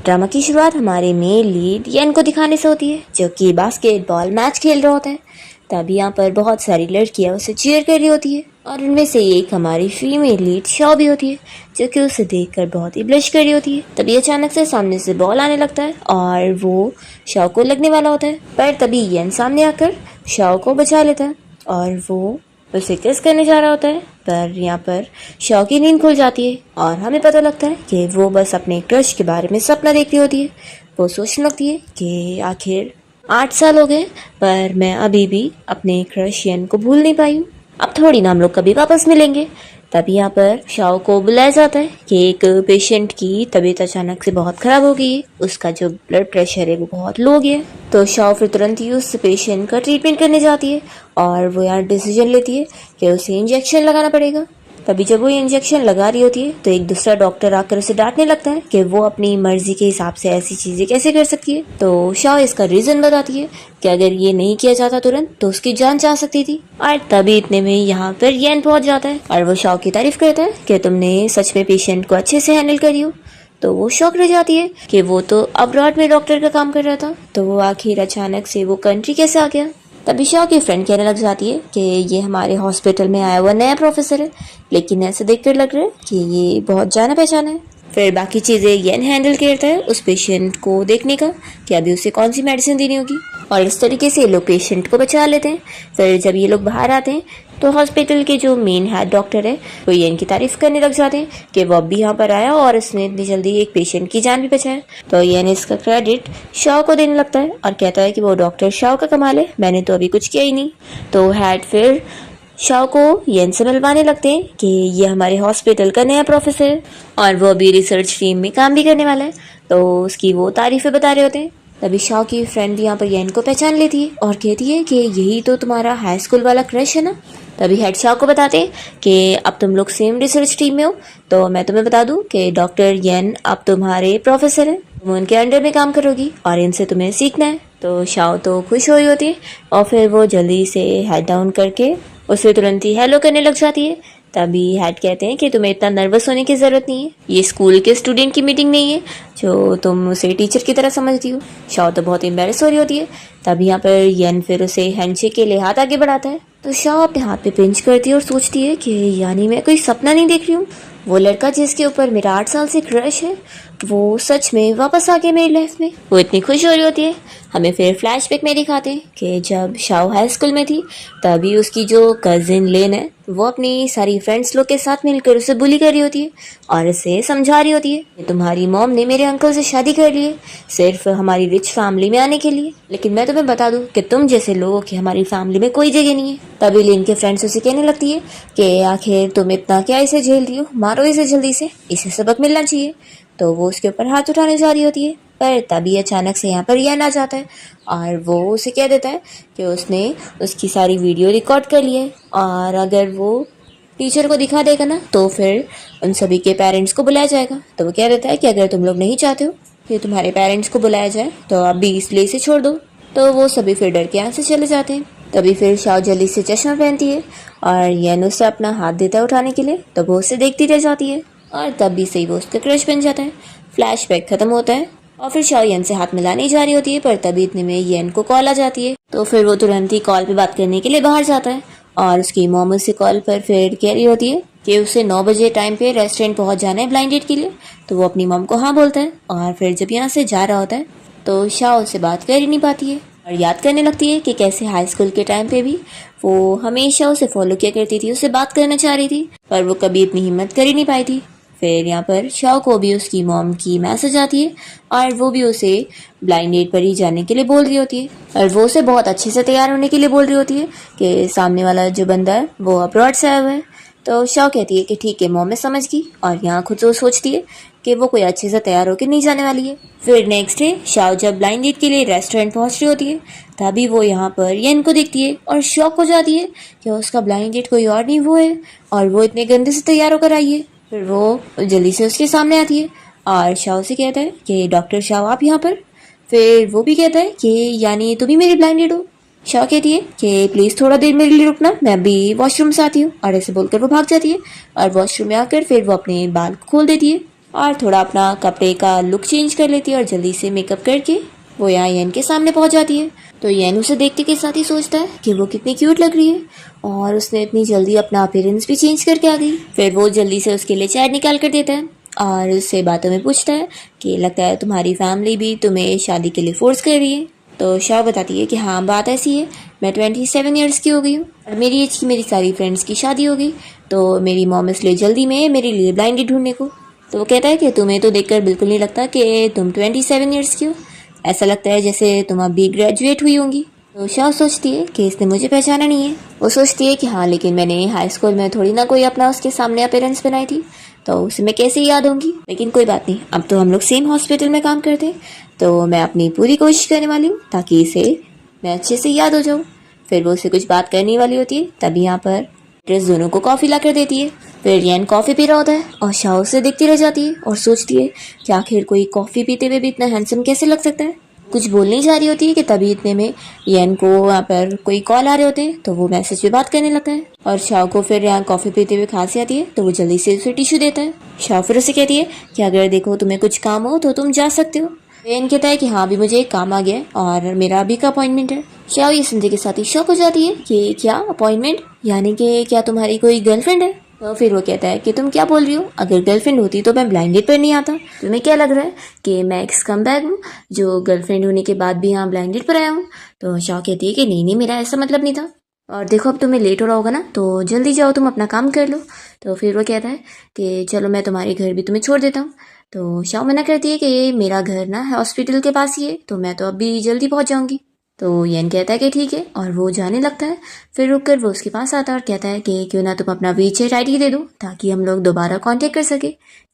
Drama की शुरुआत हमारे मेल लीड येन को दिखाने से होती है, जो कि बास्केटबॉल मैच खेल रहा होता है। तभी यहाँ पर बहुत सारी लड़कियां उसे चीयर कर रही होती है और उनमें से एक हमारी फीमेल लीड शॉ भी होती है, जो कि उसे देखकर बहुत ही ब्लश कर रही होती है। तभी अचानक से सामने से बॉल आने लगता है और वो शॉ को लगने वाला होता है, पर तभी येन सामने आकर शॉ को बचा लेता है और वो उसे किस करने जा रहा होता है। पर यहाँ पर शॉ की नींद खुल जाती है और हमें पता लगता है कि वो बस अपने क्रश के बारे में सपना देख रही होती है। वो सोचने लगती है कि आखिर 8 साल हो गए पर मैं अभी भी अपने क्रश येन को भूल नहीं पाई हूँ। अब थोड़ी ना हम लोग कभी वापस मिलेंगे। तभी यहाँ पर शाओ को बुलाया जाता है कि एक पेशेंट की तबीयत अचानक से बहुत खराब हो गई है, उसका जो ब्लड प्रेशर है वो बहुत लो गया है। तो शाओ फिर तुरंत ही उस पेशेंट का ट्रीटमेंट करने जाती है और वो यहाँ डिसीजन लेती है कि उसे इंजेक्शन लगाना पड़ेगा। तभी जब वो इंजेक्शन लगा रही होती है तो एक दूसरा डॉक्टर आकर उसे डांटने लगता है कि वो अपनी मर्जी के हिसाब से ऐसी चीजें कैसे कर सकती है। तो शाओ इसका रीजन बताती है कि अगर ये नहीं किया जाता तुरंत तो उसकी जान जा सकती थी। और तभी इतने में यहाँ पर येन पहुंच जाता है और वो शाओ की तारीफ करता है कि तुमने सच में पेशेंट को अच्छे से हैंडल करी हो। तो वो शॉक रह जाती है कि वो तो अब्रॉड में डॉक्टर का काम कर रहा था, तो वो आखिर अचानक से वो कंट्री कैसे आ गया। तभी शॉ की फ्रेंड कहने लग जाती है कि ये हमारे हॉस्पिटल में आया हुआ नया प्रोफेसर है, लेकिन ऐसे देखकर लग रहा है कि ये बहुत जाना पहचाना है। फिर बाकी चीजें येन हैंडल करता है उस पेशेंट को देखने का कि अभी उसे कौन सी मेडिसिन देनी होगी, और इस तरीके से ये लोग पेशेंट को बचा लेते हैं। फिर जब ये लोग बाहर आते हैं तो हॉस्पिटल के जो मेन हेड डॉक्टर है वो येन की तारीफ करने लग जाते हैं कि वो अब भी यहाँ पर आया और इसने इतनी जल्दी एक पेशेंट की जान भी बचाया। तो येन इसका क्रेडिट शॉ को देने लगता है और कहता है कि वो डॉक्टर शॉ का कमाल है, मैंने तो अभी कुछ किया ही नहीं। तो हेड फिर शॉ को येन से मिलवाने लगते हैं कि ये हमारे हॉस्पिटल का नया प्रोफेसर है और वो अभी रिसर्च टीम में काम भी करने वाला है, तो उसकी वो तारीफें बता रहे होते हैं। तभी शॉ की फ्रेंड भी यहाँ पर येन को पहचान लेती है और कहती है कि यही तो तुम्हारा हाई स्कूल वाला क्रश है ना। तभी हेड शॉ को बताते हैं कि अब तुम लोग सेम रिसर्च टीम में हो, तो मैं तुम्हें बता दूं कि डॉक्टर येन अब तुम्हारे प्रोफेसर हैं, तुम उनके अंडर में काम करोगी और इनसे तुम्हें सीखना है। तो शाओ तो खुश हो रही होती है और फिर वो जल्दी से हेड डाउन करके उसे तुरंत ही हेलो करने लग जाती है। तभी हेड कहते हैं कि तुम्हें इतना नर्वस होने की जरूरत नहीं है, ये स्कूल के स्टूडेंट की मीटिंग नहीं है जो तुम उसे टीचर की तरह समझती हो। शाओ तो बहुत एम्बेरस हो रही होती है। तभी यहाँ पर येन फिर उसे हैंडशेक के लिए हाथ आगे बढ़ाता है, तो शाओ अपने हाथ पे पिंच करती है और सोचती है कि यानी मैं कोई सपना नहीं देख रही हूँ, वो लड़का जिसके ऊपर मेरा 8 साल से क्रश है वो सच में वापस आ गया मेरी लाइफ में। वो इतनी खुश हो रही होती है। हमें फिर फ्लैशबैक में दिखाते हैं कि जब शाओ हाई स्कूल में थी तभी उसकी जो कजिन लेन है वो अपनी सारी फ्रेंड्स लोग के साथ मिलकर उसे बुली कर रही होती है और उसे समझा रही होती है कि तुम्हारी मॉम ने मेरे अंकल से शादी कर ली है सिर्फ हमारी रिच फैमिली में आने के लिए, लेकिन मैं तुम्हें बता दूं कि तुम जैसे लोगों की हमारी फैमिली में कोई जगह नहीं है। तभी लेन के फ्रेंड्स उसे कहने लगती है कि आखिर तुम इतना क्या इसे झेल रही हो, मारो इसे जल्दी से, इसे सबक मिलना चाहिए। तो वो उसके ऊपर हाथ उठाने जा रही होती है, पर तभी अचानक से यहाँ पर येन आ जाता है और वो उसे कह देता है कि उसने उसकी सारी वीडियो रिकॉर्ड कर ली है और अगर वो टीचर को दिखा देगा ना तो फिर उन सभी के पेरेंट्स को बुलाया जाएगा। तो वो कह देता है कि अगर तुम लोग नहीं चाहते हो कि तुम्हारे पेरेंट्स को बुलाया जाए तो अभी इसलिए इसे छोड़ दो। तो वो सभी फिर डर के यहाँ से चले जाते हैं। तभी फिर शाओ जल्दी से चश्मा पहनती है और येन उसे अपना हाथ देता है उठाने के लिए, तो वो उसे देखती रह जाती है और तभी से ही वो उसका क्रश बन जाता है। फ्लैशबैक खत्म होता है और फिर शाओ येन से हाथ मिलाने जा रही होती है, पर तभी इतने में येन को कॉल आ जाती है। तो फिर वो तुरंत ही कॉल पे बात करने के लिए बाहर जाता है और उसकी मॉम उससे कॉल पर फिर कह रही होती है कि उसे 9 बजे टाइम पे रेस्टोरेंट पहुंच जाना है ब्लाइंड डेट के लिए। तो वो अपनी मॉम को हाँ बोलता है और फिर जब यहाँ से जा रहा होता है तो शाओ से बात कर ही नहीं पाती है और याद करने लगती है कि कैसे हाई स्कूल के टाइम पे भी वो हमेशा उसे फॉलो किया करती थी, उससे बात करना चाह रही थी, पर वो कभी इतनी हिम्मत कर ही नहीं पाई थी। फिर यहाँ पर शाओ को भी उसकी मॉम की मैसेज आती है और वो भी उसे ब्लाइंड डेट पर ही जाने के लिए बोल रही होती है और वो उसे बहुत अच्छे से तैयार होने के लिए बोल रही होती है कि सामने वाला जो बंदा है वो अब्रॉड से आया हुआ है। तो शाओ कहती है कि ठीक है मॉम, मैं समझ गई, और यहाँ खुद से सोचती है कि वो कोई अच्छे से तैयार होकर नहीं जाने वाली है। फिर नेक्स्ट डे शाओ जब ब्लाइंड डेट के लिए रेस्टोरेंट पहुंच रही होती है तभी वो यहाँ पर येन को देखती है और शॉक हो जाती है कि उसका ब्लाइंड डेट कोई और नहीं वो है और वो इतने गंदे से तैयार होकर आई है। फिर वो जल्दी से उसके सामने आती है और शाओ से कहता है कि डॉक्टर शाओ आप यहाँ पर। फिर वो भी कहता है कि यानी तुम भी मेरी ब्लाइंड डेट हो। शाओ कहती है कि प्लीज थोड़ा देर मेरे लिए रुकना, मैं अभी वॉशरूम से आती हूँ, और ऐसे बोलकर वो भाग जाती है और वॉशरूम में आकर फिर वो अपने बाल खोल देती है। और थोड़ा अपना कपड़े का लुक चेंज कर लेती है और जल्दी से मेकअप करके वो यहाँ येन के सामने पहुंच जाती है। तो येन उसे देखते के साथ ही सोचता है कि वो कितनी क्यूट लग रही है और उसने इतनी जल्दी अपना अपीयरेंस भी चेंज करके आ गई। फिर वो जल्दी से उसके लिए चाय निकाल कर देता है और उससे बातों में पूछता है कि लगता है तुम्हारी फैमिली भी तुम्हें शादी के लिए फोर्स कर रही है। तो शाओ बताती है कि हाँ बात ऐसी है, मैं 27 ईयर्स की हो गई हूँ और मेरी एज की मेरी सारी फ्रेंड्स की शादी हो गई, तो मेरी मॉम इसलिए जल्दी में मेरे लिए ब्लाइंड ढूंढने को। तो वो कहता है कि तुम्हें तो देखकर बिल्कुल नहीं लगता कि तुम 27 ईयर्स की हो, ऐसा लगता है जैसे तुम अभी ग्रेजुएट हुई होंगी। तो शाओ सोचती है कि इसने मुझे पहचाना नहीं है। वो सोचती है कि हाँ लेकिन मैंने हाई स्कूल में थोड़ी ना कोई अपना उसके सामने अपीयरेंस बनाई थी, तो उसे मैं कैसे याद होंगी। लेकिन कोई बात नहीं, अब तो हम लोग सेम हॉस्पिटल में काम करते हैं, तो मैं अपनी पूरी कोशिश करने वाली हूँ ताकि इसे मैं अच्छे से याद हो जाऊँ। फिर वो उसे कुछ बात करने वाली होती है, तभी यहाँ पर ड्रेस दोनों को कॉफ़ी ला कर देती है। फिर येन कॉफ़ी पी रहा होता है और शाओ उसे देखती रह जाती है और सोचती है कि आखिर कोई कॉफ़ी पीते हुए भी इतना हैंडसम कैसे लग सकता है। कुछ बोलने जा रही होती है कि तभी इतने में येन को यहाँ पर कोई कॉल आ रहे होते हैं, तो वो मैसेज पे बात करने लगता है और शाओ को फिर यहाँ कॉफ़ी पीते हुए खांसी आती है, तो वो जल्दी से उसे टिश्यू देता है। शाओ फिर उसे कहती है कि अगर देखो तुम्हें कुछ काम हो तो तुम जा सकते हो। येन कहता है कि हाँ अभी मुझे एक काम आ गया है और मेरा अभी का अपॉइंटमेंट है। शाओ ये सुनते के साथ ही शॉक हो जाती है कि क्या अपॉइंटमेंट, यानी कि क्या तुम्हारी कोई गर्लफ्रेंड है। तो फिर वो कहता है कि तुम क्या बोल रही हो, अगर गर्लफ्रेंड होती तो मैं ब्लाइंड डेट पर नहीं आता। तुम्हें क्या लग रहा है कि मैं एक स्कमबैग हूँ जो गर्लफ्रेंड होने के बाद भी यहाँ ब्लाइंड डेट पर आया हूँ। तो शाओ कहती है कि नहीं नहीं, मेरा ऐसा मतलब नहीं था, और देखो अब तुम्हें लेट हो रहा होगा ना, तो जल्दी जाओ तुम अपना काम कर लो। तो फिर वो कहता है कि चलो मैं तुम्हारे घर भी तुम्हें छोड़ देता हूँ। तो शाओ मना करती है कि मेरा घर ना हॉस्पिटल के पास ही है, तो मैं तो अभी जल्दी पहुँच जाऊँगी। तो येन कहता है कि ठीक है और वो जाने लगता है। फिर रुककर वो उसके पास आता है और कहता है कि क्यों ना तुम अपना वीचेट आईडी दे दो ताकि हम लोग दोबारा कांटेक्ट कर सके।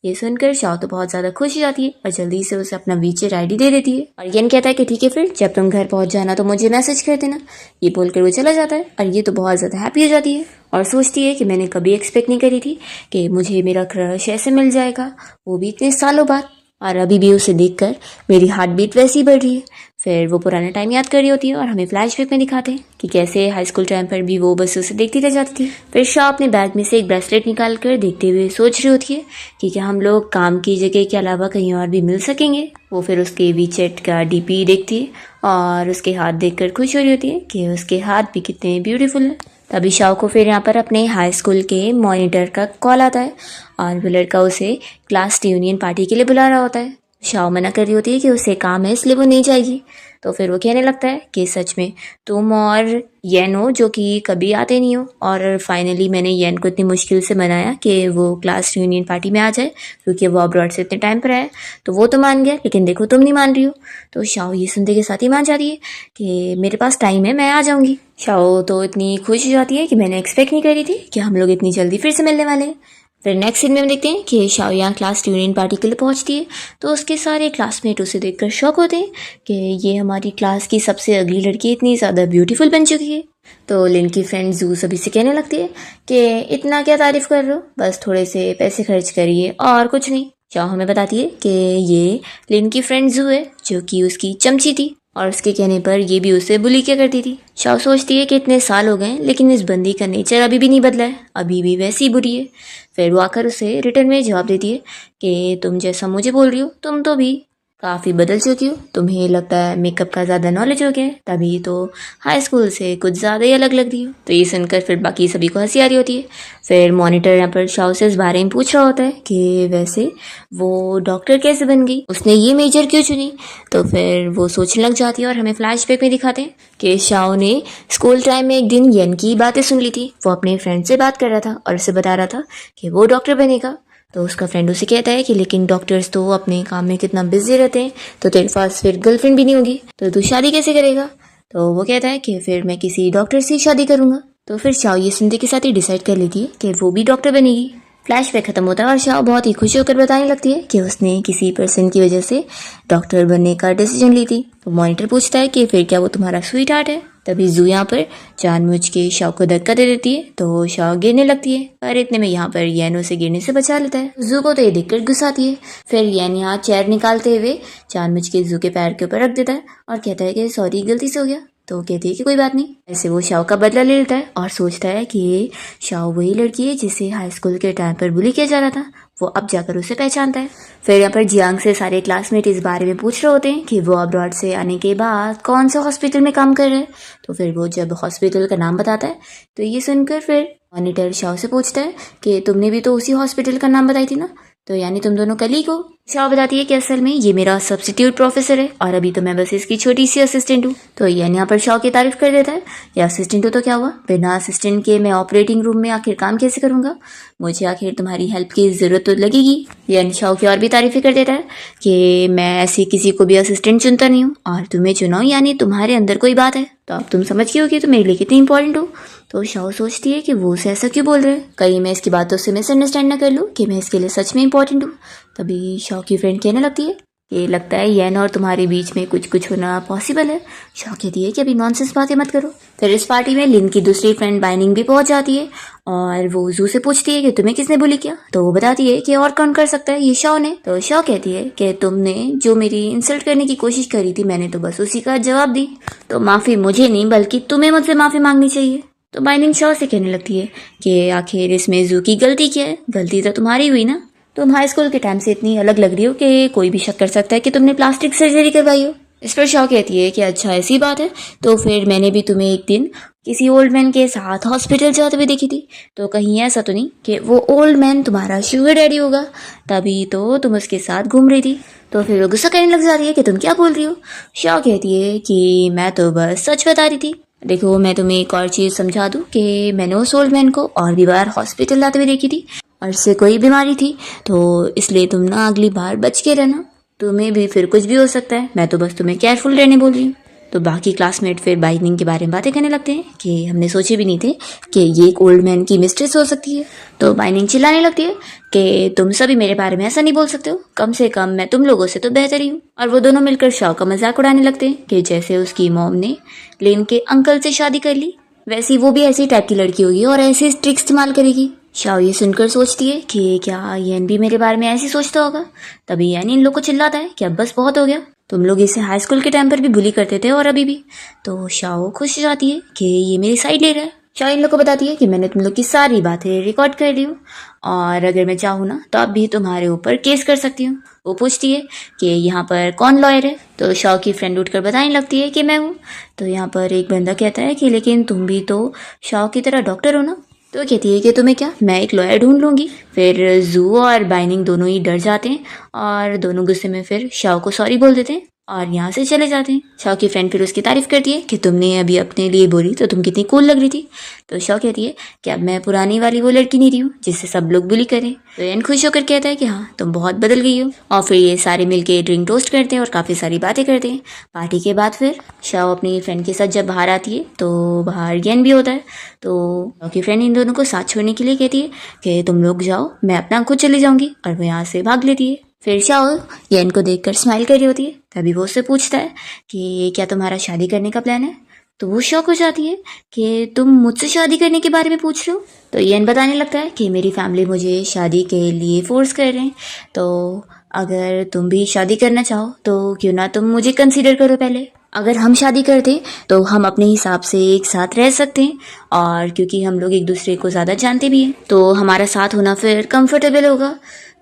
ये सुनकर शाओ तो बहुत ज़्यादा खुश हो जाती है और जल्दी से उसे अपना वीचेट आईडी दे देती है और येन कहता है कि ठीक है फिर जब तुम घर पहुंच जाना तो मुझे मैसेज कर देना। ये बोलकर वो चला जाता है और ये तो बहुत ज़्यादा हैप्पी हो जाती है और सोचती है कि मैंने कभी एक्सपेक्ट नहीं करी थी कि मुझे मेरा क्रश ऐसे मिल जाएगा, वो भी इतने सालों बाद, और अभी भी उसे देखकर मेरी हार्ट बीट वैसी बढ़ रही है। फिर वो पुराना टाइम याद कर रही होती है और हमें फ्लैशबैक में दिखाते हैं कि कैसे हाई स्कूल टाइम पर भी वो बस उसे देखती रह जाती थी। फिर शाह अपने बैग में से एक ब्रेसलेट निकाल कर देखते हुए सोच रही होती है कि क्या हम लोग काम की जगह के अलावा कहीं और भी मिल सकेंगे। वो फिर उसके वीचैट का डीपी देखती है और उसके हाथ देखकर खुश हो रही होती है कि उसके हाथ भी कितने ब्यूटीफुल हैं। तभी शाओ को फिर यहाँ पर अपने हाई स्कूल के मॉनिटर का कॉल आता है और वो लड़का उसे क्लास रियूनियन पार्टी के लिए बुला रहा होता है। शाओ मना कर रही होती है कि उसे काम है इसलिए वो नहीं जाएगी। तो फिर वो कहने लगता है कि सच में तुम और येन हो जो कि कभी आते नहीं हो, और फाइनली मैंने येन को इतनी मुश्किल से मनाया कि वो क्लास रियूनियन पार्टी में आ जाए क्योंकि वो अब्रॉड से इतने टाइम पर आया, तो वो तो मान गया लेकिन देखो तुम नहीं मान रही हो। तो शाओ ये सुनते के साथ ही मान जाती है कि मेरे पास टाइम है, मैं आ जाऊँगी। शाओ तो इतनी खुश हो जाती है कि मैंने एक्सपेक्ट नहीं करी थी कि हम लोग इतनी जल्दी फिर से मिलने वाले हैं। फिर नेक्स्ट सीन में हम देखते हैं कि शाओ यहाँ क्लास रियूनियन पार्टी के लिए पहुँचती है, तो उसके सारे क्लासमेट उसे देखकर शॉक होते हैं कि ये हमारी क्लास की सबसे अगली लड़की इतनी ज़्यादा ब्यूटीफुल बन चुकी है। तो लिन की फ्रेंड जू सभी से कहने लगती है कि इतना क्या तारीफ कर रहे हो, बस थोड़े से पैसे खर्च करिए और कुछ नहीं। शाओ हमें बताती है कि ये लिन की फ्रेंड जू है जो कि उसकी चमची थी और उसके कहने पर ये भी उसे बुली किया करती थी। शाओ सोचती है कि इतने साल हो गए लेकिन इस बंदी का नेचर अभी भी नहीं बदला है, अभी भी वैसी ही बुरी है। फिर वो आकर उसे रिटर्न में जवाब देती है कि तुम जैसा मुझे बोल रही हो तुम तो भी काफ़ी बदल चुकी हो, तुम्हें लगता है मेकअप का ज़्यादा नॉलेज हो गया है, तभी तो हाई स्कूल से कुछ ज़्यादा ही अलग लग रही हो। तो ये सुनकर फिर बाकी सभी को हंसी आ रही होती है। फिर मॉनिटर यहाँ पर शाओ से इस बारे में पूछ रहा होता है कि वैसे वो डॉक्टर कैसे बन गई, उसने ये मेजर क्यों चुनी। तो फिर वो सोचने लग जाती है और हमें फ्लैशबैक में दिखाते हैं कि शाओ ने स्कूल टाइम में एक दिन येन की बातें सुन ली थी। वो अपने फ्रेंड से बात कर रहा था और उसे बता रहा था कि वो डॉक्टर बनेगा। तो उसका फ्रेंड उसे कहता है कि लेकिन डॉक्टर्स तो अपने काम में कितना बिजी रहते हैं, तो तेरे पास फिर गर्लफ्रेंड भी नहीं होगी, तो तू शादी कैसे करेगा। तो वो कहता है कि फिर मैं किसी डॉक्टर से शादी करूंगा। तो फिर शाओ ये सुनते के साथ ही डिसाइड कर लेती है कि वो भी डॉक्टर बनेगी। फ्लैशबैक खत्म होता है और शाओ बहुत ही खुश होकर बताने लगती है कि उसने किसी पर्सन की वजह से डॉक्टर बनने का डिसीजन ली थी। तो मॉनिटर पूछता है कि फिर क्या वो तुम्हारा स्वीट हार्ट है। तभी जू यहाँ पर जानबूझ के शाओ को धक्का दे देती है, तो शाओ गिरने लगती है, पर इतने में यहाँ पर येन उसे गिरने से बचा लेता है। जू को तो ये देखकर गुस्सा आती है। फिर येन यहाँ चेयर निकालते हुए जानबूझ के जू के पैर के ऊपर रख देता है और कहता है कि सॉरी गलती से हो गया। तो कहती है कि कोई बात नहीं। ऐसे वो शाओ का बदला ले लेता है और सोचता है कि शाओ वही लड़की है जिसे हाई स्कूल के टाइम पर बुली किया जा रहा था, वो अब जाकर उसे पहचानता है। फिर यहाँ पर जियांग से सारे क्लासमेट इस बारे में पूछ रहे होते हैं कि वो अब्रॉड से आने के बाद कौन सा हॉस्पिटल में काम कर रहे हैं। तो फिर वो जब हॉस्पिटल का नाम बताता है तो ये सुनकर फिर मॉनिटर शाओ से पूछता है कि तुमने भी तो उसी हॉस्पिटल का नाम बताई थी ना, तो यानी तुम दोनों कलीग हो। शाओ बताती है कि असल में ये मेरा सब्स्टिट्यूट प्रोफेसर है और अभी तो मैं बस इसकी छोटी सी असिस्टेंट हूँ। तो यानी यहाँ पर शाओ की तारीफ कर देता है, ये असिस्टेंट हो तो क्या हुआ, बिना असिस्टेंट के मैं ऑपरेटिंग रूम में आखिर काम कैसे करूंगा, मुझे आखिर तुम्हारी हेल्प की जरूरत तो लगेगी। यानी शाओ की और भी तारीफें कर देता है कि मैं ऐसी किसी को भी असिस्टेंट चुनता नहीं हूँ और तुम्हें चुनाऊँ यानी तुम्हारे अंदर कोई बात है, तो अब तुम समझ गए हो कि तुम मेरे लिए कितनी इंपॉर्टेंट हो। तो शाओ सोचती है कि वो उसे ऐसा क्यों बोल रहे हैं, कहीं मैं इसकी बातों से मिसअंडरस्टैंड ना कर लूँ कि मैं इसके लिए सच में इंपॉर्टेंट हूँ। तभी शाओ की फ्रेंड कहने लगती है कि लगता है येन और तुम्हारे बीच में कुछ होना पॉसिबल है। शाओ कहती है कि अभी नॉनसेंस बातें मत करो। फिर इस पार्टी में लिन की दूसरी फ्रेंड बाइनिंग भी पहुंच जाती है और वो जू से पूछती है कि तुम्हें किसने बुली किया। तो वो बताती है कि और कौन कर सकता है, ये शाओ ने। तो शाओ कहती है कि तुमने जो मेरी इंसल्ट करने की कोशिश करी थी मैंने तो बस उसी का जवाब दी, तो माफी मुझे नहीं बल्कि तुम्हें मुझसे माफी मांगनी चाहिए। तो बाइनिंग शाओ से कहने लगती है कि आखिर इसमें जू की गलती क्या है, गलती तो तुम्हारी हुई ना, तुम हाई स्कूल के टाइम से इतनी अलग लग रही हो कि कोई भी शक कर सकता है कि तुमने प्लास्टिक सर्जरी करवाई हो। इस पर शाओ कहती है कि अच्छा ऐसी बात है, तो फिर मैंने भी तुम्हें एक दिन किसी ओल्ड मैन के साथ हॉस्पिटल जाते हुए देखी थी, तो कहीं ऐसा तो नहीं कि वो ओल्ड मैन तुम्हारा शुगर डैडी होगा, तभी तो तुम उसके साथ घूम रही थी। तो फिर वो गुस्सा करने लग जाती है कि तुम क्या बोल रही हो। शाओ कहती है कि मैं तो बस सच बता रही थी। देखो मैं तुम्हें एक और चीज समझा दूं कि मैंने उस ओल्ड मैन को और भी बार हॉस्पिटल लाते हुए देखी थी और इससे कोई बीमारी थी, तो इसलिए तुम ना अगली बार बच के रहना, तुम्हें भी फिर कुछ भी हो सकता है, मैं तो बस तुम्हें केयरफुल रहने बोल रही हूँ। तो बाकी क्लासमेट फिर बाइनिंग के बारे में बातें करने लगते हैं कि हमने सोचे भी नहीं थे कि ये एक ओल्ड मैन की मिस्ट्रेस हो सकती है। तो बाइनिंग चिल्लाने लगती है कि तुम सभी मेरे बारे में ऐसा नहीं बोल सकते हो, कम से कम मैं तुम लोगों से तो बेहतर ही हूँ। और वो दोनों मिलकर शाओ का मजाक उड़ाने लगते हैं कि जैसे उसकी मॉम ने लिन के अंकल से शादी कर ली वैसी वो भी ऐसी टाइप की लड़की होगी और ऐसे ट्रिक इस्तेमाल करेगी। शाओ ये सुनकर सोचती है कि क्या येन भी मेरे बारे में ऐसे सोचता होगा। तभी येन इन लोग को चिल्लाता है कि अब बस बहुत हो गया, तुम लोग इसे हाई स्कूल के टाइम पर भी बुली करते थे और अभी भी। तो शाओ खुश हो जाती है कि ये मेरी साइड ले रहा है। शाओ इन लोग को बताती है कि मैंने तुम लोग की सारी बातें रिकॉर्ड कर ली हूँ और अगर मैं चाहूँ ना तो अब भी तुम्हारे ऊपर केस कर सकती हूँ। वो पूछती है कि यहाँ पर कौन लॉयर है। तो शाओ की फ्रेंड उठकर बताने लगती है कि मैं हूँ। तो यहाँ पर एक बंदा कहता है कि लेकिन तुम भी तो शाओ की तरह डॉक्टर हो ना। तो कहती है कि तुम्हें क्या, मैं एक लॉयर ढूंढ लूंगी। फिर जू और बाइनिंग दोनों ही डर जाते हैं और दोनों गुस्से में फिर शाओ को सॉरी बोल देते हैं और यहाँ से चले जाते हैं। शाओ की फ्रेंड फिर उसकी तारीफ करती है कि तुमने अभी अपने लिए बोली तो तुम कितनी कूल लग रही थी। तो शाओ कहती है कि अब मैं पुरानी वाली वो लड़की नहीं रही हूँ जिससे सब लोग बुली करें। तो एन खुश होकर कहता है कि हाँ तुम बहुत बदल गई हो। और फिर ये सारे मिलके ड्रिंक टोस्ट करते हैं और काफी सारी बातें करते हैं। पार्टी के बाद फिर शाओ अपनी फ्रेंड के साथ जब बाहर आती है तो बाहर येन भी होता है। तो शाओ की फ्रेंड इन दोनों को साथ छोड़ने के लिए कहती है कि तुम लोग जाओ, मैं अपना खुद चली जाऊंगी, और वो यहाँ से भाग लेती है। फिर शाओ येन को देखकर स्माइल कर रही होती है। तभी वो उससे पूछता है कि क्या तुम्हारा शादी करने का प्लान है। तो वो शॉक हो जाती है कि तुम मुझसे शादी करने के बारे में पूछ रहे हो। तो येन बताने लगता है कि मेरी फैमिली मुझे शादी के लिए फोर्स कर रहे हैं, तो अगर तुम भी शादी करना चाहो तो क्यों ना तुम मुझे कंसीडर करो पहले। अगर हम शादी करते तो हम अपने हिसाब से एक साथ रह सकते हैं और क्योंकि हम लोग एक दूसरे को ज़्यादा जानते भी हैं तो हमारा साथ होना फिर कंफर्टेबल होगा।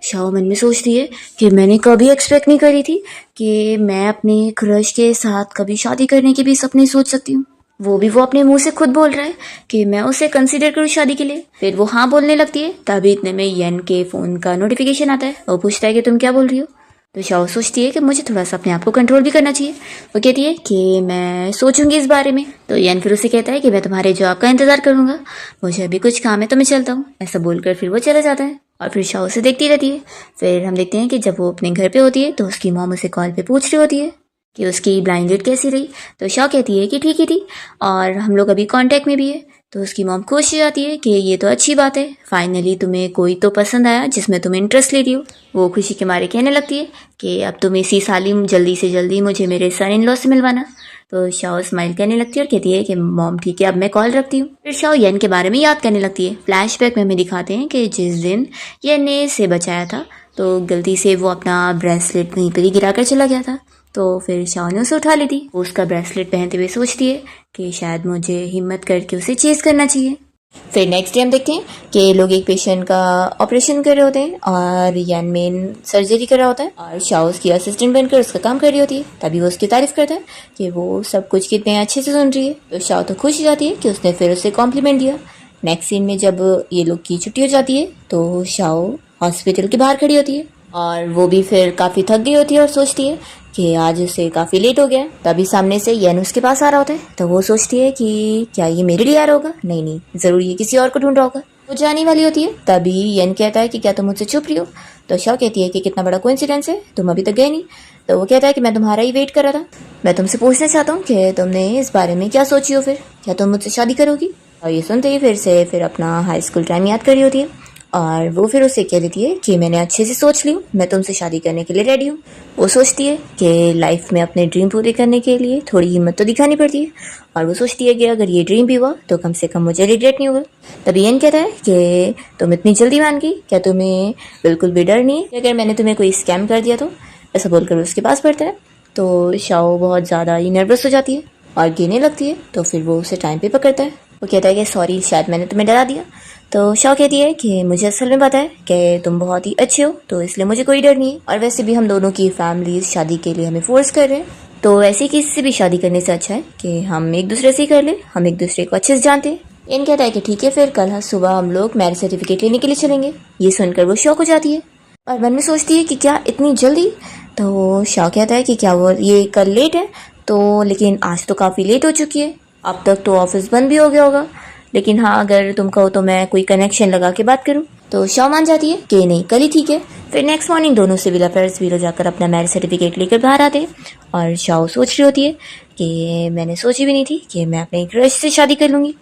शाओ मन में सोचती है कि मैंने कभी एक्सपेक्ट नहीं करी थी कि मैं अपने क्रश के साथ कभी शादी करने के भी सपने सोच सकती हूँ, वो भी वो अपने मुंह से खुद बोल रहा है कि मैं उसे कंसीडर करूँ शादी के लिए। फिर वो हाँ बोलने लगती है। तभी इतने में येन के फोन का नोटिफिकेशन आता है। वो पूछता है कि तुम क्या बोल रही हो। तो शाओ सोचती है कि मुझे थोड़ा सा अपने आप को कंट्रोल भी करना चाहिए। वो कहती है कि मैं सोचूंगी इस बारे में। तो येन फिर उसे कहता है कि मैं तुम्हारे जवाब का इंतजार करूंगा, मुझे अभी कुछ काम है तो मैं चलता हूँ। ऐसा बोलकर फिर वो चला जाता है और फिर शाओ उसे देखती रहती है। फिर हम देखते हैं कि जब वो अपने घर पे होती है तो उसकी मॉम उसे कॉल पे पूछ रही होती है कि उसकी ब्लाइंड डेट कैसी रही। तो शाओ कहती है कि ठीक ही थी और हम लोग अभी कांटेक्ट में भी है। तो उसकी मॉम खुश हो जाती है कि ये तो अच्छी बात है, फाइनली तुम्हें कोई तो पसंद आया जिसमें तुम इंटरेस्ट ले रही हो। वो खुशी के मारे कहने लगती है कि अब तुम इसी साल ही जल्दी से जल्दी मुझे मेरे सन इन लॉ से मिलवाना। तो शाओ स्माइल करने लगती है और कहती है कि मॉम ठीक है अब मैं कॉल रखती हूँ। फिर शाओ येन के बारे में याद करने लगती है। फ्लैशबैक में हमें दिखाते हैं कि जिस दिन येन ने इसे बचाया था तो गलती से वो अपना ब्रेसलेट वहीं पर ही गिरा कर चला गया था। तो फिर शाओ ने उसे उठा ली थी। वो उसका ब्रेसलेट पहनते हुए सोचती है कि शायद मुझे हिम्मत करके उसे चेज करना चाहिए। फिर नेक्स्ट डे हम देखते हैं कि लोग एक पेशेंट का ऑपरेशन कर रहे होते हैं और यान मेन सर्जरी कर रहा होता है और शाओ उसकी असिस्टेंट बनकर उसका काम कर रही होती है। तभी वो उसकी तारीफ करता है कि वो सब कुछ कितने अच्छे से सुन रही है। तो शाओ तो खुश हो जाती है कि उसने फिर उसे कॉम्प्लीमेंट दिया। नेक्स्ट सीन में जब ये लोग की छुट्टी हो जाती है तो शाओ हॉस्पिटल के बाहर खड़ी होती है और वो भी फिर काफ़ी थक गई होती है और सोचती है कि आज उसे काफ़ी लेट हो गया है। तभी सामने से येन उसके पास आ रहा होता है तो वो सोचती है कि क्या ये मेरे लिए आ रहा होगा, नहीं नहीं ज़रूर ये किसी और को ढूंढ रहा होगा। वो जाने वाली होती है तभी येन कहता है कि क्या तुम मुझसे छुप रही हो। तो शाओ कहती है कि कितना बड़ा कोइंसिडेंस है, तुम अभी तक गए नहीं। तो वो कहता है कि मैं तुम्हारा ही वेट कर रहा था, मैं तुमसे पूछना चाहता हूँ कि तुमने इस बारे में क्या सोची हो, फिर क्या तुम मुझसे शादी करोगी। और ये सुनते ही फिर अपना हाई स्कूल टाइम याद कर रही होती है और वो फिर उसे कह देती है कि मैंने अच्छे से सोच ली हूँ, मैं तुमसे शादी करने के लिए रेडी हूँ। वो सोचती है कि लाइफ में अपने ड्रीम पूरे करने के लिए थोड़ी हिम्मत तो दिखानी पड़ती है और वो सोचती है कि अगर ये ड्रीम भी हुआ तो कम से कम मुझे रिग्रेट नहीं होगा। तभी एन कहता है कि तुम इतनी जल्दी मान गई, क्या तुम्हें बिल्कुल भी डर नहीं है कि अगर मैंने तुम्हें कोई स्कैम कर दिया तो। ऐसा बोलकर उसके पास पड़ता है तो शाओ बहुत ज़्यादा ही नर्वस हो जाती है और गिरने लगती है। तो फिर वो उसे टाइम पे पकड़ता है। वो कहता है कि सॉरी शायद मैंने तुम्हें डरा दिया। तो शाओ कहती है कि मुझे असल में पता है कि तुम बहुत ही अच्छे हो तो इसलिए मुझे कोई डर नहीं है और वैसे भी हम दोनों की फैमिली शादी के लिए हमें फोर्स कर रहे हैं तो ऐसे किसी से भी शादी करने से अच्छा है कि हम एक दूसरे से ही कर ले, हम एक दूसरे को अच्छे से जानते हैं। इन कहता है कि ठीक है फिर कल सुबह हम लोग मैरिज सर्टिफिकेट लेने के लिए चलेंगे। ये सुनकर वो शौक हो जाती है और मन में सोचती है कि क्या इतनी जल्दी। तो शाओ कहता है कि क्या वो ये कल लेट है तो, लेकिन आज तो काफ़ी लेट हो चुकी है, अब तक तो ऑफिस बंद भी हो गया होगा, लेकिन हाँ अगर तुम कहो तो मैं कोई कनेक्शन लगा के बात करूँ। तो शाओ मान जाती है कि नहीं कल ही ठीक है। फिर नेक्स्ट मॉर्निंग दोनों सिविल अफेयर्स ब्यूरो जाकर अपना मैरिज सर्टिफिकेट लेकर बाहर आते हैं और शाओ सोच रही होती है कि मैंने सोची भी नहीं थी कि मैं अपने क्रश से शादी कर लूँगी।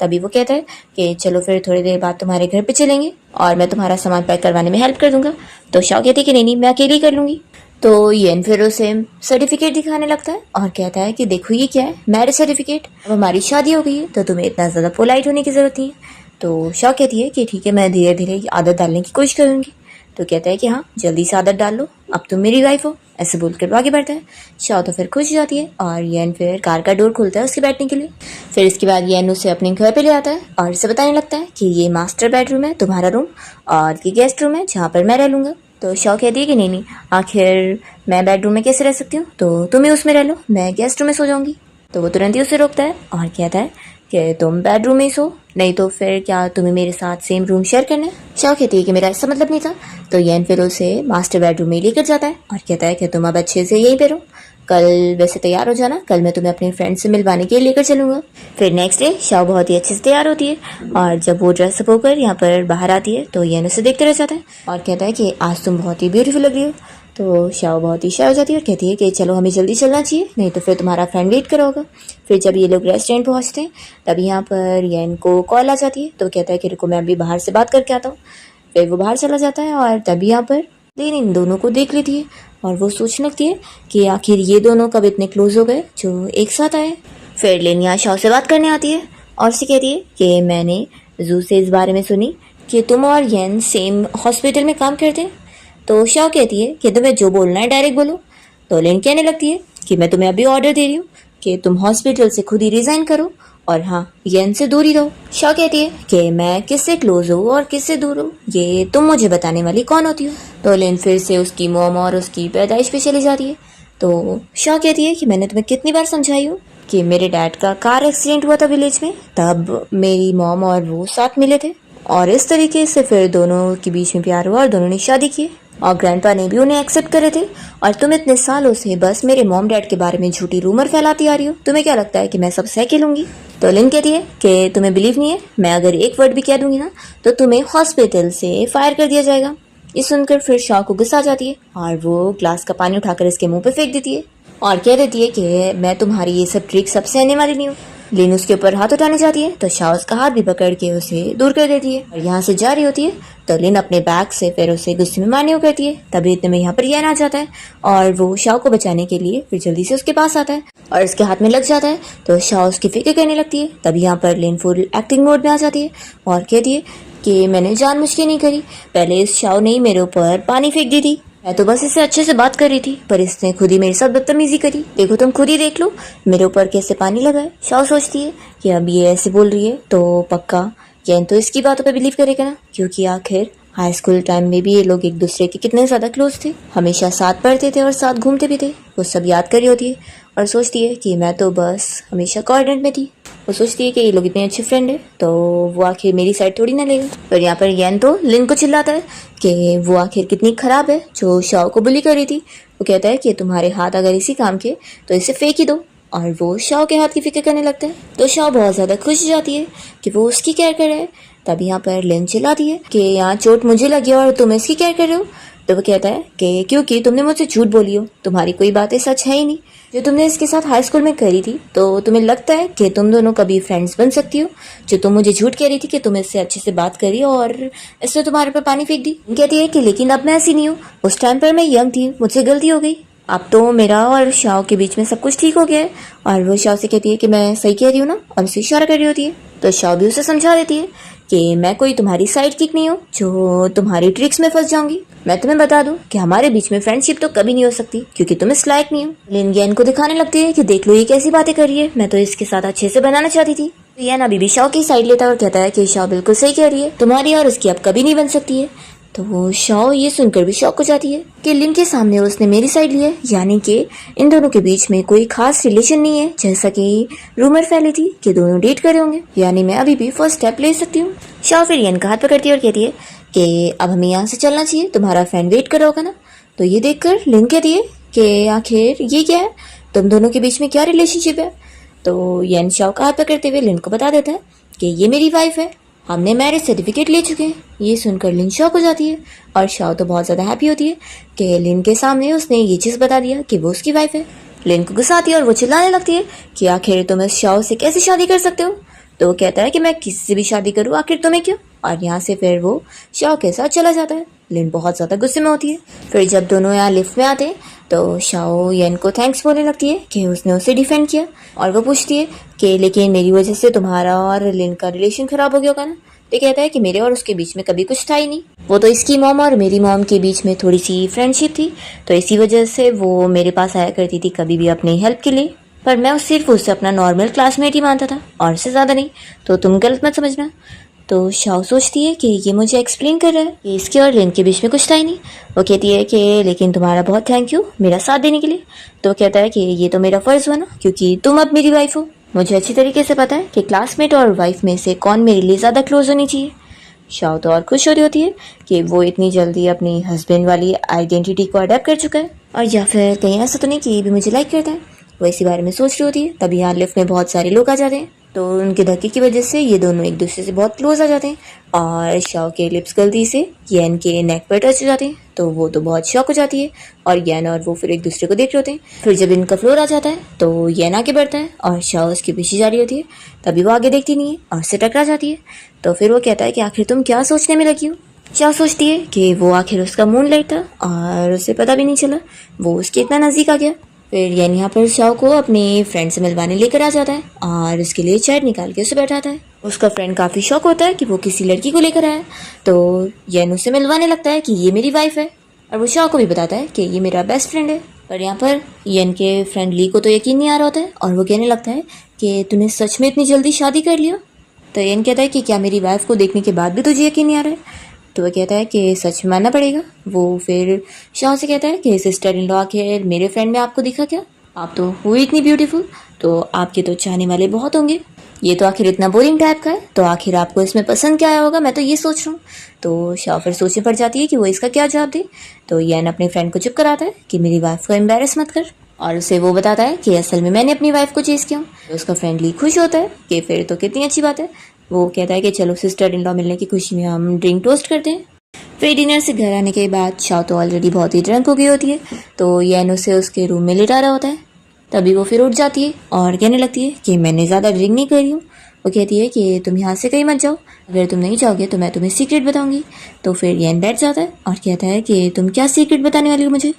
तभी वो कहता है कि चलो फिर थोड़ी देर बाद तुम्हारे घर पे चलेंगे और मैं तुम्हारा सामान पैक करवाने में हेल्प कर दूंगा। तो शाओ कहती है कि नहीं नहीं मैं अकेली कर लूँगी। तो येन फिर उसे सर्टिफिकेट दिखाने लगता है और कहता है कि देखो ये क्या है, मैरिज सर्टिफिकेट, अब हमारी शादी हो गई है तो तुम्हें इतना ज़्यादा पोलाइट होने की ज़रूरत नहीं है। तो शाओ कहती है कि ठीक है मैं धीरे धीरे आदत डालने की कोशिश करूँगी। तो कहता है कि हाँ जल्दी से आदत डाल लो, अब तुम मेरी वाइफ हो, ऐसे बोलकर वो आगे बढ़ता है। शाओ तो फिर खुश हो जाती है और येन फिर कार का डोर खोलता है उसके बैठने के लिए। फिर इसके बाद येन उसे अपने घर पे ले आता है और उसे बताने लगता है कि ये मास्टर बेडरूम है तुम्हारा रूम और ये गेस्ट रूम है जहाँ पर मैं रह लूँगा। तो शाओ कहती है कि नहीं नहीं आखिर मैं बेडरूम में कैसे रह सकती हूँ, तो तुम ही उसमें रह लो, मैं गेस्ट रूम में सो जाऊँगी। तो वो तुरंत ही उसे रोकता है और कहता है कि तुम बेडरूम में ही सो, नहीं तो फिर क्या तुम्हें मेरे साथ सेम रूम शेयर करना है। शाओ कहती है कि मेरा ऐसा मतलब नहीं था। तो येन फिर उसे मास्टर बेडरूम में लेकर जाता है और कहता है कि तुम अब अच्छे से यहीं पे रहो, कल वैसे तैयार हो जाना, कल मैं तुम्हें अपने फ्रेंड से मिलवाने के लिए लेकर चलूँगा। फिर नेक्स्ट डे शाओ बहुत ही अच्छे से तैयार होती है और जब वो ड्रेसअप होकर यहाँ पर बाहर आती है तो येन उसे देखते रह जाता है और कहता है कि आज तुम बहुत ही ब्यूटीफुल लग रही हो। तो शाओ बहुत ही शाय हो जाती है और कहती है कि चलो हमें जल्दी चलना चाहिए, नहीं तो फिर तुम्हारा फ्रेंड वेट करा होगा। फिर जब ये लोग रेस्टोरेंट पहुँचते हैं तभी यहाँ पर येन को कॉल आ जाती है तो कहता है कि रुको मैं अभी बाहर से बात करके आता हूँ। फिर वो बाहर चला जाता है और तभी यहाँ पर लेन इन दोनों को देख लेती है और वो सोचने लगती है कि आखिर ये दोनों कब इतने क्लोज हो गए जो एक साथ आए। फिर लेन यहाँ शाओ से बात करने आती है और उसे कहती है कि मैंने जू से इस बारे में सुनी कि तुम और येन सेम हॉस्पिटल में काम करते हैं। तो शाओ कहती है कि तुम्हें जो बोलना है डायरेक्ट बोलो। तो लेन कहने लगती है कि मैं तुम्हें अभी ऑर्डर दे रही हूँ कि तुम हॉस्पिटल से खुद ही रिजाइन करो और हाँ येन से दूर ही रहो। शाओ कहती है कि मैं किससे क्लोज हूँ और किससे दूर हूँ ये तुम मुझे बताने वाली कौन होती हो। तो लेन फिर से उसकी मॉम और उसकी पैदाइश पे चली जाती है। तो शाओ कहती है कि मैंने तुम्हें कितनी बार समझाई हूँ कि मेरे डैड का कार एक्सीडेंट हुआ था विलेज में, तब मेरी मॉम और वो साथ मिले थे और इस तरीके से फिर दोनों के बीच में प्यार हुआ और दोनों ने शादी की और ग्रैंडपा ने भी उन्हें एक्सेप्ट करे थे। और तुम इतने सालों से बस मेरे मॉम डैड के बारे में झूठी रूमर फैलाती आ रही हो, तुम्हें क्या लगता है कि मैं सब सह के लूंगी। तो लिन कहती है कि तुम्हें बिलीव नहीं है, मैं अगर एक वर्ड भी कह दूंगी ना तो तुम्हें हॉस्पिटल से फायर कर दिया जाएगा। ये सुनकर फिर शाओ को गुस्सा आ जाती है और वो ग्लास का पानी उठाकर इसके मुंह पे फेंक देती है और कह देती है कि मैं तुम्हारी ये सब ट्रिक सब सहने वाली नहीं हूँ। लिन उसके ऊपर हाथ उठाने जाती है तो शाओ उसका हाथ भी पकड़ के उसे दूर कर देती है और यहाँ से जा रही होती है तो लिन अपने बैग से फिर उसे गुस्से में मारने को कहती है। तभी इतने में यहाँ पर येन आ जाता है और वो शाओ को बचाने के लिए फिर जल्दी से उसके पास आता है और इसके हाथ में लग जाता है। तो शाओ उसकी फिक्र करने लगती है। तभी यहाँ पर लिन फुल एक्टिंग मोड में आ जाती है और कहती है कि मैंने जानबूझ के नहीं करी, पहले इस शाओ ने मेरे ऊपर पानी फेंक दी थी, मैं तो बस इससे अच्छे से बात कर रही थी पर इसने खुद ही मेरे साथ बदतमीजी करी, देखो तुम खुद ही देख लो मेरे ऊपर कैसे पानी लगा है। शाओ सोचती है कि अब ये ऐसे बोल रही है तो पक्का येन तो इसकी बातों पे बिलीव करेगा ना, क्योंकि आखिर हाई स्कूल टाइम में भी ये लोग एक दूसरे के कितने ज़्यादा क्लोज थे, हमेशा साथ पढ़ते थे और साथ घूमते भी थे। वो सब याद कर रही होती है और सोचती है कि मैं तो बस हमेशा कॉर्डिनेट में थी। वो सोचती है कि ये लोग इतने अच्छे फ्रेंड है तो वो आखिर मेरी साइड थोड़ी ना लेगा। पर यहाँ पर येन तो लिन को चिल्लाता है कि वो आखिर कितनी खराब है जो शाओ को बुली कर रही थी। वो कहता है कि तुम्हारे हाथ अगर इसी काम के तो इसे फेंक ही दो, और वो शाओ के हाथ की फिक्र करने लगता है। तो शाओ बहुत ज़्यादा खुश हो जाती है कि वो उसकी केयर कर रहा है। तब यहाँ पर लिन चिल्लाती है कि यहाँ चोट मुझे लगी और तुम इसकी केयर कर रहे हो। तो वो कहता है कि क्योंकि तुमने मुझसे झूठ बोली हो, तुम्हारी कोई बातें सच है ही नहीं जो तुमने इसके साथ हाई स्कूल में करी थी, तो तुम्हें लगता है कि तुम दोनों कभी फ्रेंड्स बन सकती हो, जो तुम मुझे झूठ कह रही थी कि तुम इससे अच्छे से बात करी और इसने तुम्हारे पर पानी फेंक दी। कहती है कि लेकिन अब मैं ऐसी नहीं हूँ, उस टाइम पर मैं यंग थी, मुझसे गलती हो गई, अब तो मेरा और शाओ के बीच में सब कुछ ठीक हो गया है। और वो शाओ से कहती है कि मैं सही कह रही हूँ ना, और उसे इशारा कर रही होती है। तो शाओ भी उसे समझा देती है कि मैं कोई तुम्हारी साइड किक नहीं हूँ जो तुम्हारी ट्रिक्स में फंस जाऊंगी। मैं तुम्हें बता दूं कि हमारे बीच में फ्रेंडशिप तो कभी नहीं हो सकती, क्योंकि तुम इस लायक नहीं हो। लिन येन को दिखाने लगती है कि देख लो ये कैसी बातें कर रही है, मैं तो इसके साथ अच्छे से बनाना चाहती थी। येन अभी भी शाओ की साइड लेता है और कहता है कि शाओ बिल्कुल सही कह रही है, तुम्हारी और उसकी अब कभी नहीं बन सकती है। तो वो शाओ ये सुनकर भी शॉक हो जाती है कि लिन के सामने उसने मेरी साइड ली है, यानी कि इन दोनों के बीच में कोई खास रिलेशन नहीं है, जैसा कि रूमर फैली थी कि दोनों डेट कर रहे होंगे। यानी मैं अभी भी फर्स्ट स्टेप ले सकती हूँ। शाओ फिर येन का हाथ पकड़ती है और कहती है कि अब हमें यहाँ से चलना चाहिए, तुम्हारा फ्रेंड वेट कर रहा होगा ना। तो ये देखकर लिन कहती है कि आखिर ये क्या है, तुम दोनों के बीच में क्या रिलेशनशिप है। तो येन शाओ का हाथ पकड़ते हुए लिन को बता देता है कि ये मेरी वाइफ है, हमने मैरिज सर्टिफिकेट ले चुके हैं। ये सुनकर लिन शॉक हो जाती है और शाओ तो बहुत ज़्यादा हैप्पी होती है कि लिन के सामने उसने ये चीज़ बता दिया कि वो उसकी वाइफ है। लिन को गुस्सा आती है और वो चिल्लाने लगती है कि आखिर तुम इस शाओ से कैसे शादी कर सकते हो। तो वो कहता है कि मैं किसी से भी शादी करूँ, आखिर तुम्हें क्यों। और यहाँ से फिर वो शाओ के साथ चला जाता है। लिन बहुत ज़्यादा गुस्से में होती है। फिर जब दोनों यहाँ लिफ्ट में आते हैं तो शाओ येन को थैंक्स बोलने लगती है कि उसने उसे डिफेंड किया, और वो पूछती है कि लेकिन मेरी वजह से तुम्हारा और लिन का रिलेशन खराब हो गया होगा ना। तो कहता है कि मेरे और उसके बीच में कभी कुछ था ही नहीं, वो तो इसकी मॉम और मेरी मॉम के बीच में थोड़ी सी फ्रेंडशिप थी, तो इसी वजह से वो मेरे पास आया करती थी कभी भी अपनी हेल्प के लिए, पर मैं सिर्फ उससे अपना नॉर्मल क्लासमेट ही मानता था और उससे ज़्यादा नहीं, तो तुम गलत मत समझना। तो शाओ सोचती है कि ये मुझे एक्सप्लेन कर रहा है कि इसके और लिन के बीच में कुछ था ही नहीं। वो कहती है कि लेकिन तुम्हारा बहुत थैंक यू मेरा साथ देने के लिए। तो कहता है कि ये तो मेरा फ़र्ज़ हुआ ना, क्योंकि तुम अब मेरी वाइफ हो। मुझे अच्छी तरीके से पता है कि क्लासमेट और वाइफ में से कौन मेरे लिए ज़्यादा क्लोज होनी चाहिए। शाओ तो और खुश हो रही होती है कि वो इतनी जल्दी अपनी हस्बैंड वाली आइडेंटिटी को अडेप्ट कर चुका है, और या फिर कहीं ऐसा तो नहीं कि ये भी मुझे लाइक करता है। वो इसी बारे में सोच रही होती है। तभी यहाँ लिफ्ट में बहुत सारे लोग आ जाते हैं, तो उनके धक्के की वजह से ये दोनों एक दूसरे से बहुत क्लोज आ जाते हैं और शाओ के लिप्स गलती से येन के नेक पर टच हो जाते हैं। तो वो तो बहुत शॉक हो जाती है और येन और वो फिर एक दूसरे को देख रहे होते हैं। फिर जब इनका फ्लोर आ जाता है तो येन आगे बढ़ता है और शाओ उसके पीछे जा रही होती है। तभी वो आगे देखती नहीं है और उससे टकरा जाती है। तो फिर वो कहता है कि आखिर तुम क्या सोचने में लगी हो। शाओ सोचती है कि वो आखिर उसका मूनलाइट था और उसे पता भी नहीं चला वो उसके इतना नज़दीक आ गया। फिर येन यहाँ पर शाओ को अपने फ्रेंड से मिलवाने लेकर आ जाता है और उसके लिए चेयर निकाल के उसे बैठाता है। उसका फ्रेंड काफ़ी शॉक होता है कि वो किसी लड़की को लेकर आया, तो येन उसे मिलवाने लगता है कि ये मेरी वाइफ है, और वो शाओ को भी बताता है कि ये मेरा बेस्ट फ्रेंड है। पर यहाँ पर येन के फ्रेंड ली को तो यकीन नहीं आ रहा होता है और वो कहने लगता है कि तूने सच में इतनी जल्दी शादी कर लिया। तो येन कहता है कि क्या मेरी वाइफ को देखने के बाद भी तुझे यकीन नहीं आ रहा है। तो वह कहता है कि सच मानना पड़ेगा। वो फिर शाओ से कहता है कि सिस्टर इन लॉ के मेरे फ्रेंड में आपको दिखा क्या, आप तो हुई इतनी ब्यूटीफुल, तो आपके तो चाहने वाले बहुत होंगे। ये तो आखिर इतना बोरिंग टाइप का है, तो आखिर आपको इसमें पसंद क्या आया होगा, मैं तो ये सोच रहा हूँ। तो शाओ फिर सोचने पड़ जाती है कि वो इसका क्या जवाब दे। तो येन अपने फ्रेंड को चुप कराता है कि मेरी वाइफ को एम्बेरस मत कर, और उसे वो बताता है कि असल में मैंने अपनी वाइफ को चेज किया। तो उसका फ्रेंड ली खुश होता है कि फिर तो कितनी अच्छी बात है। वो कहता है कि चलो सिस्टर इन लॉ मिलने की खुशी में हम ड्रिंक टोस्ट करते हैं। फिर डिनर से घर आने के बाद शाओ तो ऑलरेडी बहुत ही ड्रंक हो गई होती है, तो येन उसे उसके रूम में लिटा रहा होता है। तभी वो फिर उठ जाती है और कहने लगती है कि मैंने ज़्यादा ड्रिंक नहीं करी हूँ। वो कहती है कि तुम यहाँ से कहीं मत जाओ, अगर तुम नहीं जाओगे तो मैं तुम्हें सीक्रेट बताऊंगी। तो फिर येन बैठ जाता है और कहता है कि तुम क्या सीक्रेट बताने वाली हो मुझे।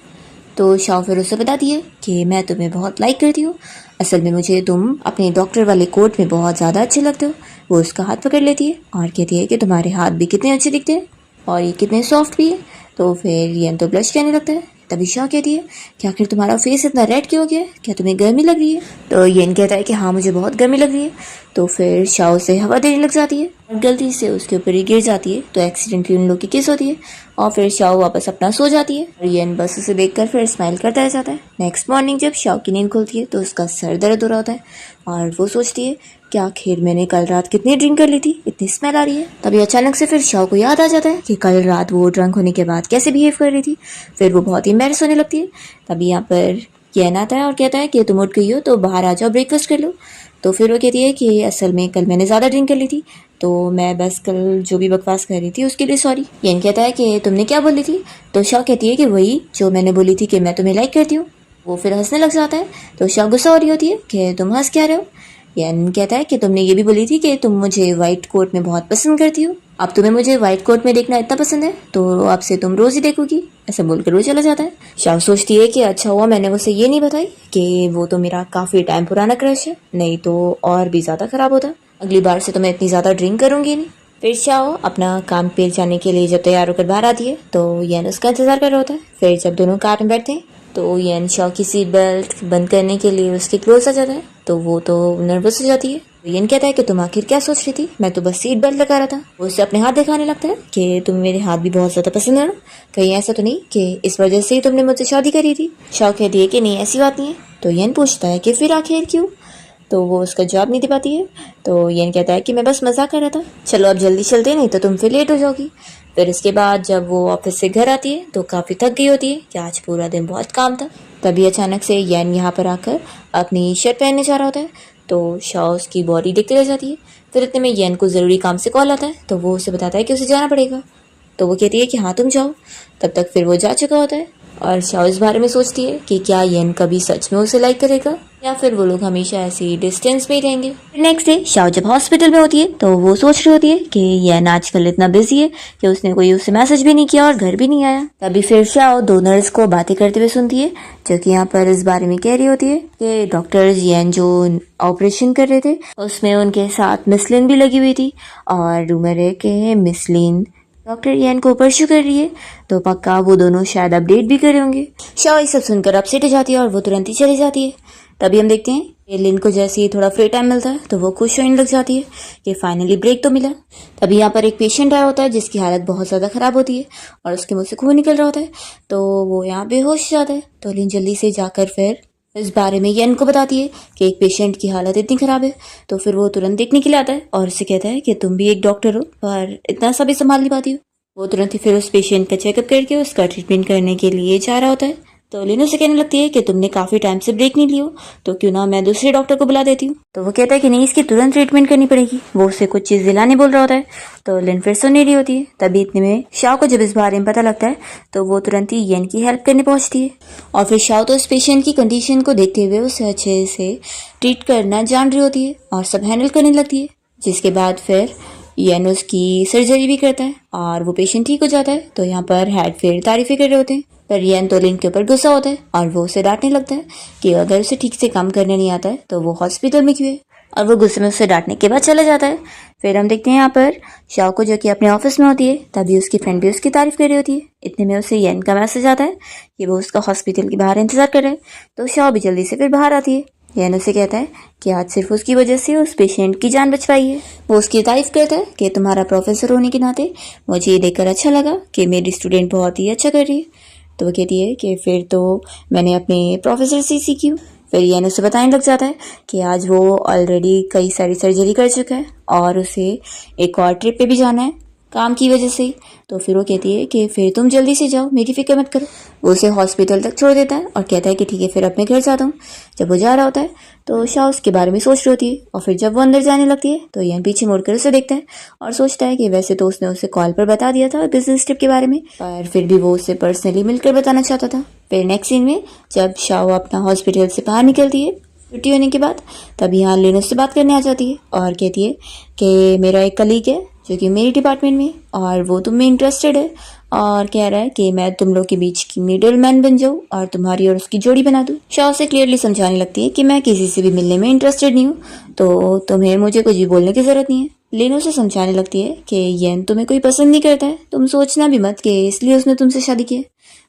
तो शाओ फिर उससे बताती है कि मैं तुम्हें बहुत लाइक करती हूँ, असल में मुझे तुम अपने डॉक्टर वाले कोट में बहुत ज़्यादा अच्छे लगते हो। वो उसका हाथ पकड़ लेती है और कहती है कि तुम्हारे हाथ भी कितने अच्छे दिखते हैं और ये कितने सॉफ्ट भी है। तो फिर येन तो ब्लश करने लगता है तभी शाओ कहती है कि आखिर तुम्हारा फेस इतना रेड क्यों हो गया है, क्या तुम्हें गर्मी लग रही है? तो येन कहता है कि हाँ मुझे बहुत गर्मी लग रही है। तो फिर शाओ से हवा देने लग जाती है और गलती से उसके ऊपर ही गिर जाती है, तो एक्सीडेंटली उन लोग की किस होती है और फिर शाओ वापस अपना सो जाती है और येन बस उसे देखकर फिर स्माइल करता रह जाता है। नेक्स्ट मॉर्निंग जब शाओ की नींद खुलती है तो उसका सर दर्द हो रहा होता है और वो सोचती है कि आखिर मैंने कल रात कितनी ड्रिंक कर ली थी, इतनी स्मेल आ रही है। तभी अचानक से फिर शाओ को याद आ जाता है कि कल रात वो ड्रंक होने के बाद कैसे बिहेव कर रही थी। फिर वो बहुत ही एम्बैरेस होने लगती है। तभी यहाँ पर येन आता है और कहता है कि तुम उठ गई हो तो बाहर आ जाओ, ब्रेकफास्ट कर लो। तो फिर वो कहती है कि असल में कल मैंने ज़्यादा ड्रिंक कर ली थी, तो मैं बस कल जो भी बकवास कर रही थी उसके लिए सॉरी। येन कहता है कि तुमने क्या बोली थी? तो शाओ कहती है कि वही जो मैंने बोली थी कि मैं तुम्हें लाइक करती हूँ। वो फिर हंसने लग जाता है। तो शाओ गुस्सा हो रही होती है कि तुम हंस क्या रहे हो। येन कहता है कि तुमने ये भी बोली थी कि तुम मुझे व्हाइट कोट में बहुत पसंद करती हो, अब तुम्हें मुझे व्हाइट कोट में देखना इतना पसंद है तो अब से तुम रोज ही देखोगी। ऐसा बोलकर वो चला जाता है। शाओ सोचती है कि अच्छा हुआ मैंने उसे ये नहीं बताई कि वो तो मेरा काफी टाइम पुराना क्रश है, नहीं तो और भी ज्यादा खराब होता। अगली बार से तो मैं इतनी ज्यादा ड्रिंक करूंगी नहीं। फिर शाओ अपना काम पे जाने के लिए जब तैयार होकर बाहर आती है तो येन उसका इंतजार कर रहा होता है। फिर जब दोनों कार में बैठते हैं तो येन शाओ की सीट बेल्ट बंद करने के लिए उसके क्लोज आ जाता है, तो वो तो नर्वस हो जाती है। येन कहता है कि तुम आखिर क्या सोच रही थी, मैं तो बस सीट बेल्ट लगा रहा था। वो उससे अपने हाथ दिखाने लगता है कि तुम मेरे हाथ भी बहुत ज्यादा पसंद है ना, कहीं ऐसा तो नहीं कि इस वजह से ही तुमने मुझसे शादी करी थी। शाओ कहती है कि नहीं ऐसी बात नहीं है। तो येन पूछता है कि फिर आखिर क्यों, तो वो उसका जवाब नहीं दे पाती है। तो येन कहता है कि मैं बस मजाक कर रहा था, चलो अब जल्दी चलते नहीं तो तुम फिर लेट हो जाओगी। फिर इसके बाद जब वो ऑफिस से घर आती है तो काफ़ी थक गई होती है कि आज पूरा दिन बहुत काम था। तभी अचानक से येन यहाँ पर आकर अपनी शर्ट पहनने जा रहा होता है, तो शाओ उसकी बॉडी देखते रह जाती है। फिर इतने में येन को ज़रूरी काम से कॉल आता है, तो वो उसे बताता है कि उसे जाना पड़ेगा। तो वो कहती है कि हाँ तुम जाओ। तब तक फिर वो जा चुका होता है और शाओ इस बारे में सोचती है कि क्या येन कभी सच में उसे लाइक करेगा या फिर वो लोग हमेशा ऐसे ही डिस्टेंस में ही रहेंगे। नेक्स्ट डे शाओ जब हॉस्पिटल में होती है तो वो सोच रही होती है कि येन आजकल इतना बिजी है कि उसने कोई उसे मैसेज भी नहीं किया और घर भी नहीं आया। तभी फिर शाओ दो नर्स को बातें करते हुए सुनती है जो कि यहाँ पर इस बारे में कह रही होती है कि डॉक्टर्स येन जो ऑपरेशन कर रहे थे उसमें उनके साथ मिसलिन भी लगी हुई थी और रूमर है कि मिसलिन डॉक्टर येन को परस्यू कर रही है, तो पक्का वो दोनों शायद अपडेट भी करे होंगे। शाओ ये सब सुनकर अपसेट हो जाती है और वो तुरंत ही चली जाती है। तभी हम देखते हैं कि लिन को जैसे ही थोड़ा फ्री टाइम मिलता है तो वो खुश होने लग जाती है कि फाइनली ब्रेक तो मिला। तभी यहाँ पर एक पेशेंट आया होता है जिसकी हालत बहुत ज़्यादा ख़राब होती है और उसके मुँह से खून निकल रहा होता है, तो वो यहाँ बेहोश हो जाता है। तो लिन जल्दी से जाकर फिर इस बारे में येन को बताती है कि एक पेशेंट की हालत इतनी ख़राब है। तो फिर वो तुरंत देखने के लिए आता है और उससे कहता है कि तुम भी एक डॉक्टर हो पर इतना सा भी संभाल नहीं पाती हो। वो तुरंत ही फिर उस पेशेंट का चेकअप करके उसका ट्रीटमेंट करने के लिए जा रहा होता है। तो लिनो से कहने लगती है कि तुमने काफ़ी टाइम से ब्रेक नहीं लियो, तो क्यों ना मैं दूसरे डॉक्टर को बुला देती हूँ। तो वो कहता है कि नहीं इसकी तुरंत ट्रीटमेंट करनी पड़ेगी। वो उससे कुछ चीज़ दिलाने बोल रहा होता है, तो लिन फिर सुन नहीं रही होती है। तभी इतने में शाओ को जब इस बारे में पता लगता है तो वो तुरंत ही येन की हेल्प करने पहुंचती है और फिर शाओ तो उस पेशेंट की कंडीशन को देखते हुए उसे अच्छे से ट्रीट करना जान रही होती है और सब हैंडल करने लगती है। जिसके बाद फिर येन उसकी सर्जरी भी करता है और वो पेशेंट ठीक हो जाता है। तो यहाँ पर हेड फिर तारीफें कर रहे होते हैं, पर येन तो लिन के ऊपर गुस्सा होता है और वो उसे डांटने लगता है कि अगर उसे ठीक से काम करने नहीं आता है तो वो हॉस्पिटल में क्यों है, और वो गुस्से में उसे डांटने के बाद चला जाता है। फिर हम देखते हैं यहाँ पर शाओ को जो कि अपने ऑफिस में होती है, तभी उसकी फ्रेंड भी उसकी तारीफ कर रही होती है। इतने में उसे येन का मैसेज आता है कि वो उसका हॉस्पिटल के बाहर इंतजार कर रहा है। तो शाओ भी जल्दी से फिर बाहर आती है। येन उसे कहता है कि आज सिर्फ उसकी वजह से उस पेशेंट की जान बच पाई है। वो उसकी तारीफ करता है कि तुम्हारा प्रोफेसर होने के नाते मुझे ये देखकर अच्छा लगा कि मेरी स्टूडेंट बहुत ही अच्छा कर रही है। तो वो कहती है कि फिर तो मैंने अपने प्रोफेसर से सीखी हूँ। फिर येन उसे बताने लग जाता है कि आज वो ऑलरेडी कई सारी सर्जरी कर चुका है और उसे एक और ट्रिप पे भी जाना है काम की वजह से। तो फिर वो कहती है कि फिर तुम जल्दी से जाओ, मेरी फिक्र मत करो। वो उसे हॉस्पिटल तक छोड़ देता है और कहता है कि ठीक है फिर अपने घर जाता हूँ। जब वो जा रहा होता है तो शाओ उसके बारे में सोच रही होती है और फिर जब वो अंदर जाने लगती है तो येन पीछे मुड़कर उसे देखता है और सोचता है कि वैसे तो उसने उसे कॉल पर बता दिया था बिजनेस ट्रिप के बारे में, पर फिर भी वो उसे पर्सनली मिलकर बताना चाहता था। फिर नेक्स्ट सीन में जब शाओ अपना हॉस्पिटल से बाहर निकलती है छुट्टी होने के बाद, तभी यहाँ लिन उससे बात करने आ जाती है और कहती है कि मेरा एक कलीग है जो कि मेरे डिपार्टमेंट में और वो तुम में इंटरेस्टेड है और कह रहा है कि मैं तुम लोग के बीच की मिडिल मैन बन जाऊँ और तुम्हारी और उसकी जोड़ी बना दूँ। शाओ से क्लियरली समझाने लगती है कि मैं किसी से भी मिलने में इंटरेस्टेड नहीं हूँ, तो तुम्हें मुझे कुछ भी बोलने की जरूरत नहीं है। लिनो से समझाने लगती है कि येन तुम्हें कोई पसंद नहीं करता है, तुम सोचना भी मत कि इसलिए उसने तुमसे शादी की है।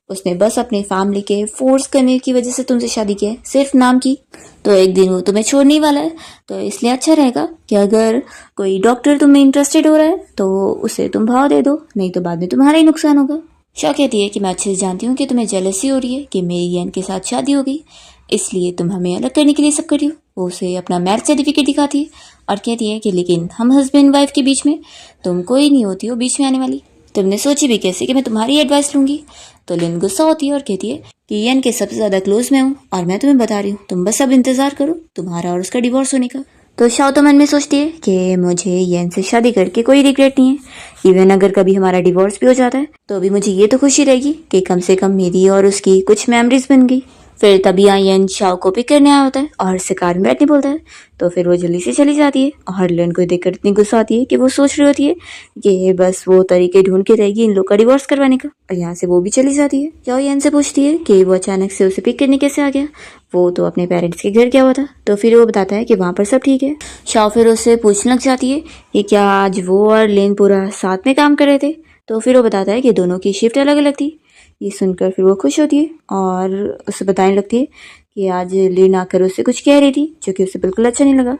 उसने बस अपने फैमिली के फोर्स करने की वजह से तुमसे शादी की है, सिर्फ नाम की। तो एक दिन वो तुम्हें छोड़ने ही वाला है, तो इसलिए अच्छा रहेगा कि अगर कोई डॉक्टर तुम्हें इंटरेस्टेड हो रहा है तो उसे तुम भाव दे दो, नहीं तो बाद में तुम्हारा ही नुकसान होगा। शा कहती है कि मैं अच्छे से जानती हूँ कि तुम्हें जेलसी हो रही है कि मेरी यन के साथ शादी हो गई, इसलिए तुम हमें अलग करने के लिए सब कर रही हो। वो उसे अपना मैरिज सर्टिफिकेट दिखाती है और कहती है कि लेकिन हम हस्बैंड वाइफ के बीच में तुम कोई नहीं होती हो बीच में आने वाली, तुमने सोची भी कैसे कि मैं तुम्हारी एडवाइस लूंगी। तो लिन गुस्सा होती है और कहती है कि यन के सबसे ज्यादा क्लोज मैं हूँ और मैं तुम्हें बता रही हूँ, तुम बस अब इंतजार करो तुम्हारा और उसका डिवोर्स होने का। तो शाओ तो मन में सोचती है कि मुझे यन से शादी करके कोई रिग्रेट नहीं है, इवन अगर कभी हमारा डिवोर्स भी हो जाता है तो भी मुझे ये तो खुशी रहेगी कि कम से कम मेरी और उसकी कुछ मेमोरीज बन गई। फिर तभी यन शाओ को पिक करने आया होता है और शिकार में बैठने बोलता है, तो फिर वो जल्दी से चली जाती है और लिन को देखकर इतनी गुस्सा आती है कि वो सोच रही होती है कि बस वो तरीके ढूंढ के रहेगी इन लोग का डिवोर्स करवाने का, और यहाँ से वो भी चली जाती है। शाओ यन से पूछती है कि वो अचानक से उसे पिक करने कैसे आ गया, वो तो अपने पेरेंट्स के घर गया हुआ था। तो फिर वो बताता है कि वहाँ पर सब ठीक है। शाओ फिर उससे पूछने लग जाती है कि क्या आज वो और लिन पूरा साथ में काम कर रहे थे। तो फिर वो बताता है कि दोनों की शिफ्ट अलग अलग थी। ये सुनकर फिर वो खुश होती है और उसे बताने लगती है कि आज लिन आकर उससे कुछ कह रही थी जो कि उसे बिल्कुल अच्छा नहीं लगा।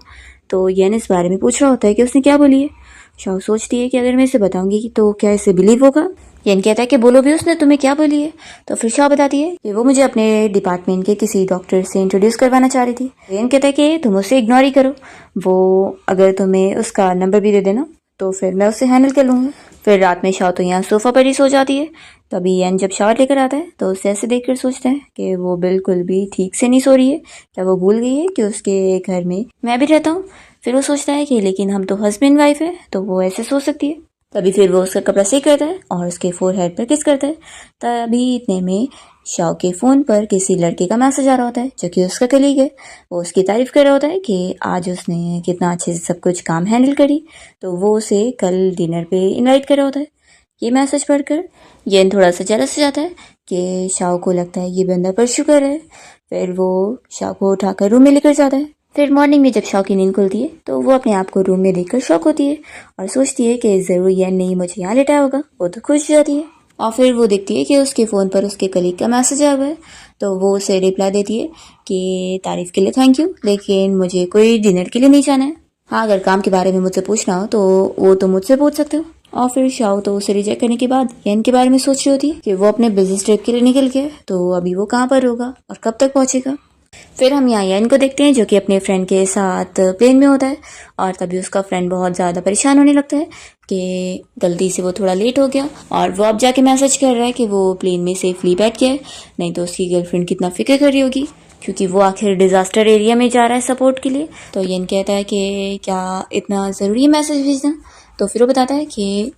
तो यन इस बारे में पूछ रहा होता है कि उसने क्या बोली है। शाओ सोचती है कि अगर मैं इसे बताऊंगी तो क्या इसे बिलीव होगा। यन कहता है कि बोलो भी उसने तुम्हें क्या बोली है। तो फिर शाओ बताती है कि वो मुझे अपने डिपार्टमेंट के किसी डॉक्टर से इंट्रोड्यूस करवाना चाह रही थी। यन कहता है कि तुम उसे इग्नोर ही करो, वो अगर तुम्हें उसका नंबर भी दे देना तो फिर मैं उसे हैंडल कर लूँगी। फिर रात में शाओ तो यहाँ सोफा पर ही सो जाती है। तभी यन जब शावर लेकर आता है तो उसे ऐसे देखकर सोचता है कि वो बिल्कुल भी ठीक से नहीं सो रही है, क्या वो भूल गई है कि उसके घर में मैं भी रहता हूँ। फिर वो सोचता है कि लेकिन हम तो हस्बैंड वाइफ है तो वो ऐसे सो सकती है। तभी फिर वो उसका कपड़ा सही करता है और उसके फोरहेड पर किस करता है। तभी इतने में शाओ के फोन पर किसी लड़के का मैसेज आ रहा होता है जो कि उसका कलीग है। वो उसकी तारीफ कर रहा होता है कि आज उसने कितना अच्छे से सब कुछ काम हैंडल करी, तो वो उसे कल डिनर पे इनवाइट कर रहा होता है। ये मैसेज पढ़कर येन थोड़ा सा जेलस हो जाता है कि शाओ को लगता है ये बंदा परस्यू कर रहा है। फिर वो शाओ को उठाकर रूम में लेकर जाता है। फिर मॉर्निंग में जब शाओ की नींद खुलती है तो वो अपने आप को रूम में देखकर शॉक होती है और सोचती है कि जरूर येन ने मुझे यहाँ लेटाया होगा। वो तो खुश हो जाती है और फिर वो देखती है कि उसके फ़ोन पर उसके कलीग का मैसेज आया हुआ है। तो वो उसे रिप्लाई देती है कि तारीफ़ के लिए थैंक यू, लेकिन मुझे कोई डिनर के लिए नहीं जाना है। हाँ, अगर काम के बारे में मुझसे पूछना हो तो वो तो मुझसे पूछ सकते हो। और फिर शाओ तो उसे रिजेक्ट करने के बाद येन के बारे में सोच रही होती है कि वो अपने बिजनेस ट्रिप के लिए निकल गया, तो अभी वो कहाँ पर होगा और कब तक पहुंचेगा। फिर हम यहाँ येन को देखते हैं जो कि अपने फ्रेंड के साथ प्लेन में होता है और तभी उसका फ्रेंड बहुत ज़्यादा परेशान होने लगता है कि गलती से वो थोड़ा लेट हो गया और वो अब जाके मैसेज कर रहा है कि वो प्लेन में सेफली बैठ गया है, नहीं तो उसकी गर्लफ्रेंड कितना फिक्र कर रही होगी क्योंकि वो आखिर डिजास्टर एरिया में जा रहा है सपोर्ट के लिए। तो येन कहता है कि क्या इतना ज़रूरी है मैसेज भेजना। तो फिर वो बताता है कि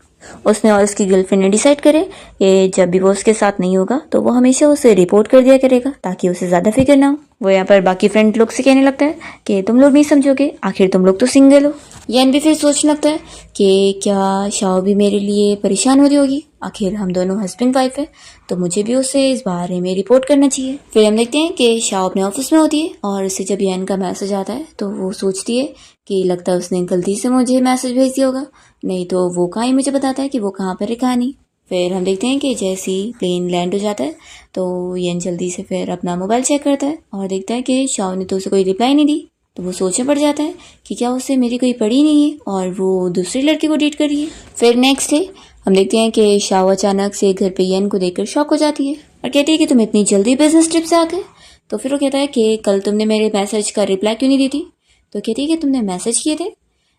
उसने और उसकी गर्लफ्रेंड ने डिसाइड करे कि जब भी वो उसके साथ नहीं होगा तो वो हमेशा उसे रिपोर्ट कर दिया करेगा ताकि उसे ज़्यादा फिक्र ना हो। वो यहाँ पर बाकी फ्रेंड लोग से कहने लगता है कि तुम लोग नहीं समझोगे, आखिर तुम लोग तो सिंगल हो। येन भी फिर सोचने लगता है कि क्या शाओ भी मेरे लिए परेशान हो रही होगी, आखिर हम दोनों हस्बैंड वाइफ है तो मुझे भी उसे इस बारे में रिपोर्ट करना चाहिए। फिर हम देखते हैं कि शाओ अपने ऑफिस में होती है और उसे जब येन का मैसेज आता है तो वो सोचती है कि लगता है उसने गलती से मुझे मैसेज भेज दिया होगा, नहीं तो वो कहाँ ही मुझे बताता है कि वो कहाँ पर है कहाँ नहीं। फिर हम देखते हैं कि जैसे ही प्लेन लैंड हो जाता है तो येन जल्दी से फिर अपना मोबाइल चेक करता है और देखता है कि शाओ ने तो उसे कोई रिप्लाई नहीं दी। तो वो सोचने पड़ जाता है कि क्या उससे मेरी कोई पड़ी नहीं है और वो दूसरी लड़की को डेट कर रही है। फिर नेक्स्ट डे हम देखते हैं कि शाओ अचानक से घर पे येन को देखकर शॉक हो जाती है और कहती है कि तुम इतनी जल्दी बिजनेस ट्रिप से आ गए। तो फिर वो कहता है कि कल तुमने मेरे मैसेज का रिप्लाई क्यों नहीं दी थी। तो कहती है कि तुमने मैसेज किए थे।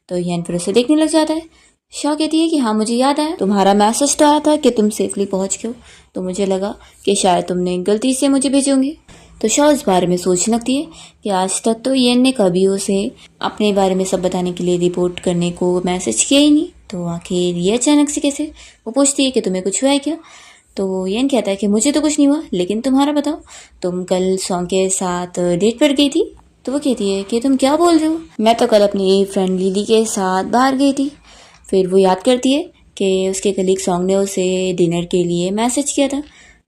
तो येन फिर उसे देखने लग जाता है। शाओ कहती है कि हाँ मुझे याद आया, तुम्हारा मैसेज तो आया था कि तुम सेफली पहुंच गए हो, तो मुझे लगा कि शायद तुमने गलती से मुझे भेजोगे। तो शाओ इस बारे में सोचने लगती है कि आज तक तो येन ने कभी उसे अपने बारे में सब बताने के लिए रिपोर्ट करने को मैसेज किया ही नहीं, तो आखिर ये अचानक से कैसे। वो पूछती है कि तुम्हें कुछ हुआ है क्या। तो येन कहता है कि मुझे तो कुछ नहीं हुआ, लेकिन तुम्हारा बताओ, तुम कल सॉन्ग के साथ डेट पर गई थी। तो वो कहती है कि तुम क्या बोल रहे हो, मैं तो कल अपनी फ्रेंड लिली के साथ बाहर गई थी। फिर वो याद करती है कि उसके कलीग सॉन्ग ने उसे डिनर के लिए मैसेज किया था,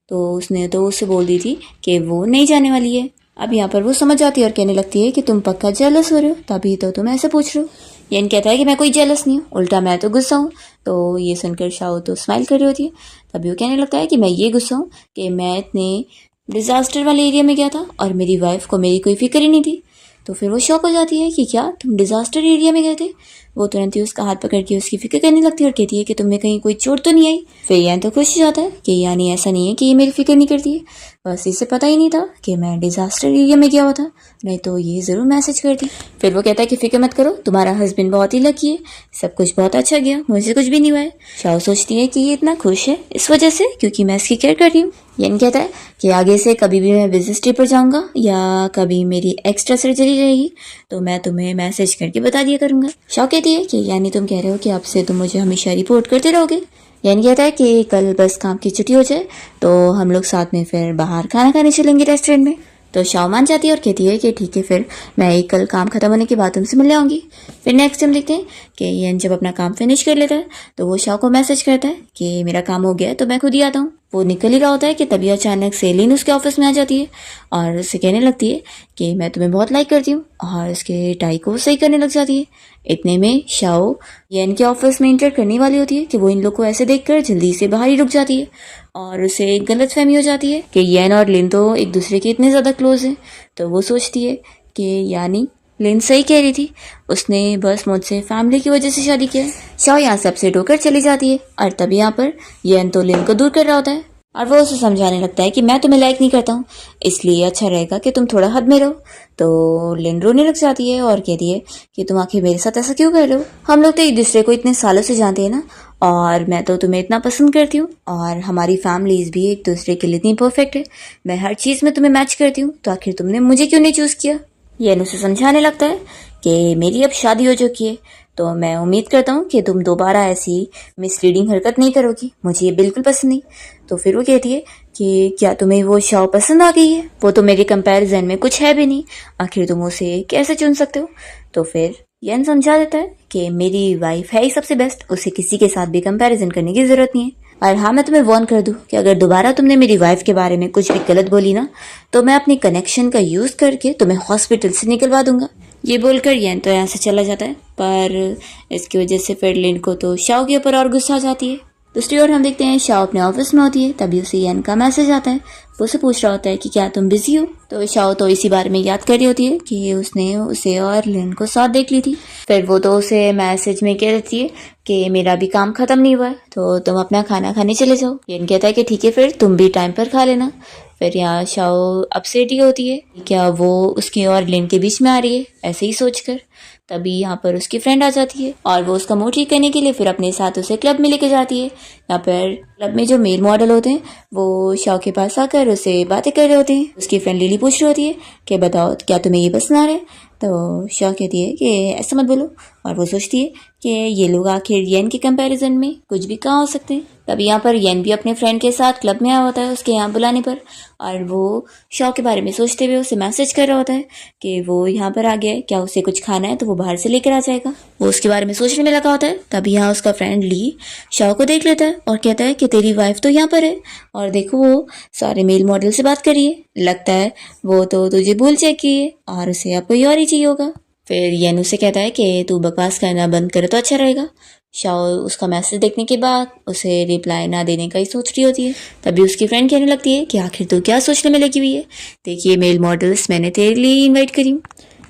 तो उसने तो उसे बोल दी थी कि वो नहीं जाने वाली है। अब यहाँ पर वो समझ जाती है और कहने लगती है कि तुम पक्का जेलस हो रहे हो, तभी तो तुम ऐसे पूछ रहे हो। येन कहता है कि मैं कोई जेलस नहीं हूँ, उल्टा मैं तो गुस्सा हूँ। तो ये सुनकर शाओ तो स्माइल कर रही होती है। तभी वो कहने लगता है कि मैं ये गुस्सा हूँ कि मैं इतने डिज़ास्टर वाले एरिया में गया था और मेरी वाइफ को मेरी कोई फिक्र ही नहीं थी। तो फिर वो शॉक हो जाती है कि क्या तुम डिज़ास्टर एरिया में गए थे। वो तुरंत ही उसका हाथ पकड़ के उसकी फिक्र करने लगती है और कहती है कि तुम्हें कहीं कोई चोट तो नहीं आई। फिर यान तो खुश हो जाता है कि यानी ऐसा नहीं है कि ये मेरी फिक्र नहीं करती है, बस इसे पता ही नहीं था कि मैं डिज़ास्टर एरिया में गया हुआ था, नहीं तो ये ज़रूर मैसेज करती। फिर वो कहता है कि फिक्र मत करो, तुम्हारा हस्बैंड बहुत ही लकी है, सब कुछ बहुत अच्छा गया, मुझे कुछ भी नहीं हुआ है। शाओ सोचती है कि ये इतना खुश है इस वजह से क्योंकि मैं इसकी केयर कर रही हूँ। यान कहता है कि आगे से कभी भी मैं बिजनेस ट्रिप पर जाऊँगा या कभी मेरी एक्स्ट्रा सर्जरी रहेगी तो मैं तुम्हें मैसेज करके बता दिया करूँगा। शाओ कहती है कि यानी तुम कह रहे हो कि अब से तुम मुझे हमेशा रिपोर्ट करते रहोगे। यानी कहता है कि कल बस काम की छुट्टी हो जाए तो हम लोग साथ में फिर बाहर खाना खाने चलेंगे रेस्टोरेंट में। तो शाओ मान जाती है और कहती है कि ठीक है, फिर मैं एक कल काम खत्म होने के बाद तुमसे मिलने आऊँगी। फिर नेक्स्ट टाइम देखते हैं कि येन जब अपना काम फिनिश कर लेता है तो वो शाओ को मैसेज करता है कि मेरा काम हो गया है तो मैं खुद ही आता हूँ। वो निकल ही रहा होता है कि तभी अचानक से लिन उसके ऑफिस में आ जाती है और उससे कहने लगती है कि मैं तुम्हें बहुत लाइक करती हूँ और उसके टाई को सही करने लग जाती है। इतने में शाओ येन के ऑफिस में इंटर करने वाली होती है कि वो इन लोग को ऐसे देखकर जल्दी से बाहर ही रुक जाती है और उसे एक गलतफहमी हो जाती है कि येन और लिन तो एक दूसरे के इतने ज़्यादा क्लोज हैं। तो वो सोचती है कि यानी लिन सही कह रही थी, उसने बस मुझसे फैमिली की वजह से शादी किया है। शाओ यहाँ से अपसेट होकर चली जाती है और तभी यहाँ पर येन तो लिन को दूर कर रहा होता है और वो उसे समझाने लगता है कि मैं तुम्हें लाइक नहीं करता हूँ, इसलिए अच्छा रहेगा कि तुम थोड़ा हद में रहो। तो लिन रोने लग जाती है और कहती है कि तुम आखिर मेरे साथ ऐसा क्यों कर रहे हो, हम लोग तो एक दूसरे को इतने सालों से जानते हैं ना, और मैं तो तुम्हें इतना पसंद करती हूँ और हमारी फैमिलीज भी एक दूसरे के लिए इतनी परफेक्ट है, मैं हर चीज़ में तुम्हें मैच करती हूँ, तो आखिर तुमने मुझे क्यों नहीं चूज़ किया। ये उसे समझाने लगता है कि मेरी अब शादी हो चुकी है तो मैं उम्मीद करता हूँ कि तुम दोबारा ऐसी मिसलीडिंग हरकत नहीं करोगी, मुझे ये बिल्कुल पसंद नहीं। तो फिर वो कहती है कि क्या तुम्हें वो शाओ पसंद आ गई है, वो तो मेरे कंपैरिजन में कुछ है भी नहीं, आखिर तुम उसे कैसे चुन सकते हो। तो फिर येन समझा देता है कि मेरी वाइफ है ही सबसे बेस्ट, उसे किसी के साथ भी कंपैरिजन करने की जरूरत नहीं है। और हाँ, मैं तुम्हें वार्न कर दूं कि अगर दोबारा तुमने मेरी वाइफ के बारे में कुछ भी गलत बोली ना तो मैं अपने कनेक्शन का यूज़ करके तुम्हें हॉस्पिटल से निकलवा दूंगा। ये बोलकर येन तो यहाँ से चला जाता है, पर इसकी वजह से फिर लिन को तो शाओ के ऊपर और गुस्सा आ जाती है। दूसरी ओर हम देखते हैं शाओ अपने ऑफिस में होती है, तभी उसे येन का मैसेज आता है। वो उसे पूछ रहा होता है कि क्या तुम बिजी हो। तो शाओ तो इसी बारे में याद कर रही होती है कि उसने उसे और लिन को साथ देख ली थी। फिर वो तो उसे मैसेज में कह देती है कि मेरा भी काम खत्म नहीं हुआ है तो तुम अपना खाना खाने चले जाओ। येन कहता है कि ठीक है, फिर तुम भी टाइम पर खा लेना। फिर यहाँ शाओ अपसेट ही होती है, क्या वो उसके और लिन के बीच में आ रही है ऐसे ही सोचकर। तभी यहाँ पर उसकी फ्रेंड आ जाती है और वो उसका मूड ठीक करने के लिए फिर अपने साथ उसे क्लब में लेके जाती है। यहाँ पर क्लब में जो मेल मॉडल होते हैं वो शाओ के पास आकर उसे बातें कर रहे होते हैं। उसकी फ्रेंड लिली पूछ रही होती है कि बताओ क्या तुम्हें ये पसंद आ रहा है। तो शाओ कहती है कि ऐसा मत बोलो, और वो सोचती है कि ये लोग आखिर येन के कंपैरिजन में कुछ भी कहाँ हो सकते हैं। तभी यहाँ पर येन भी अपने फ्रेंड के साथ क्लब में आया होता है उसके यहाँ बुलाने पर, और वो शाओ के बारे में सोचते हुए उसे मैसेज कर रहा होता है कि वो यहाँ पर आ गया है, क्या उसे कुछ खाना है तो वो बाहर से लेकर आ जाएगा। वो उसके बारे में सोचने में लगा होता है। तभी यहाँ उसका फ्रेंड ली शाओ को देख लेता है और कहता है कि तेरी वाइफ तो यहाँ पर है और देखो वो सारे मेल मॉडल से बात कर रही है, लगता है वो तो तुझे भूल जाएगी है और उसे अब कोई और ही चाहिए होगा। फिर येन उसे कहता है कि तू बकवास करना बंद करे तो अच्छा रहेगा। शाओ उसका मैसेज देखने के बाद उसे रिप्लाई ना देने का ही सोच रही होती है। तभी उसकी फ्रेंड कहने लगती है कि आखिर तू क्या सोचने में लगी हुई है, देखिए मेल मॉडल्स मैंने तेरे लिए इनवाइट करी हूँ।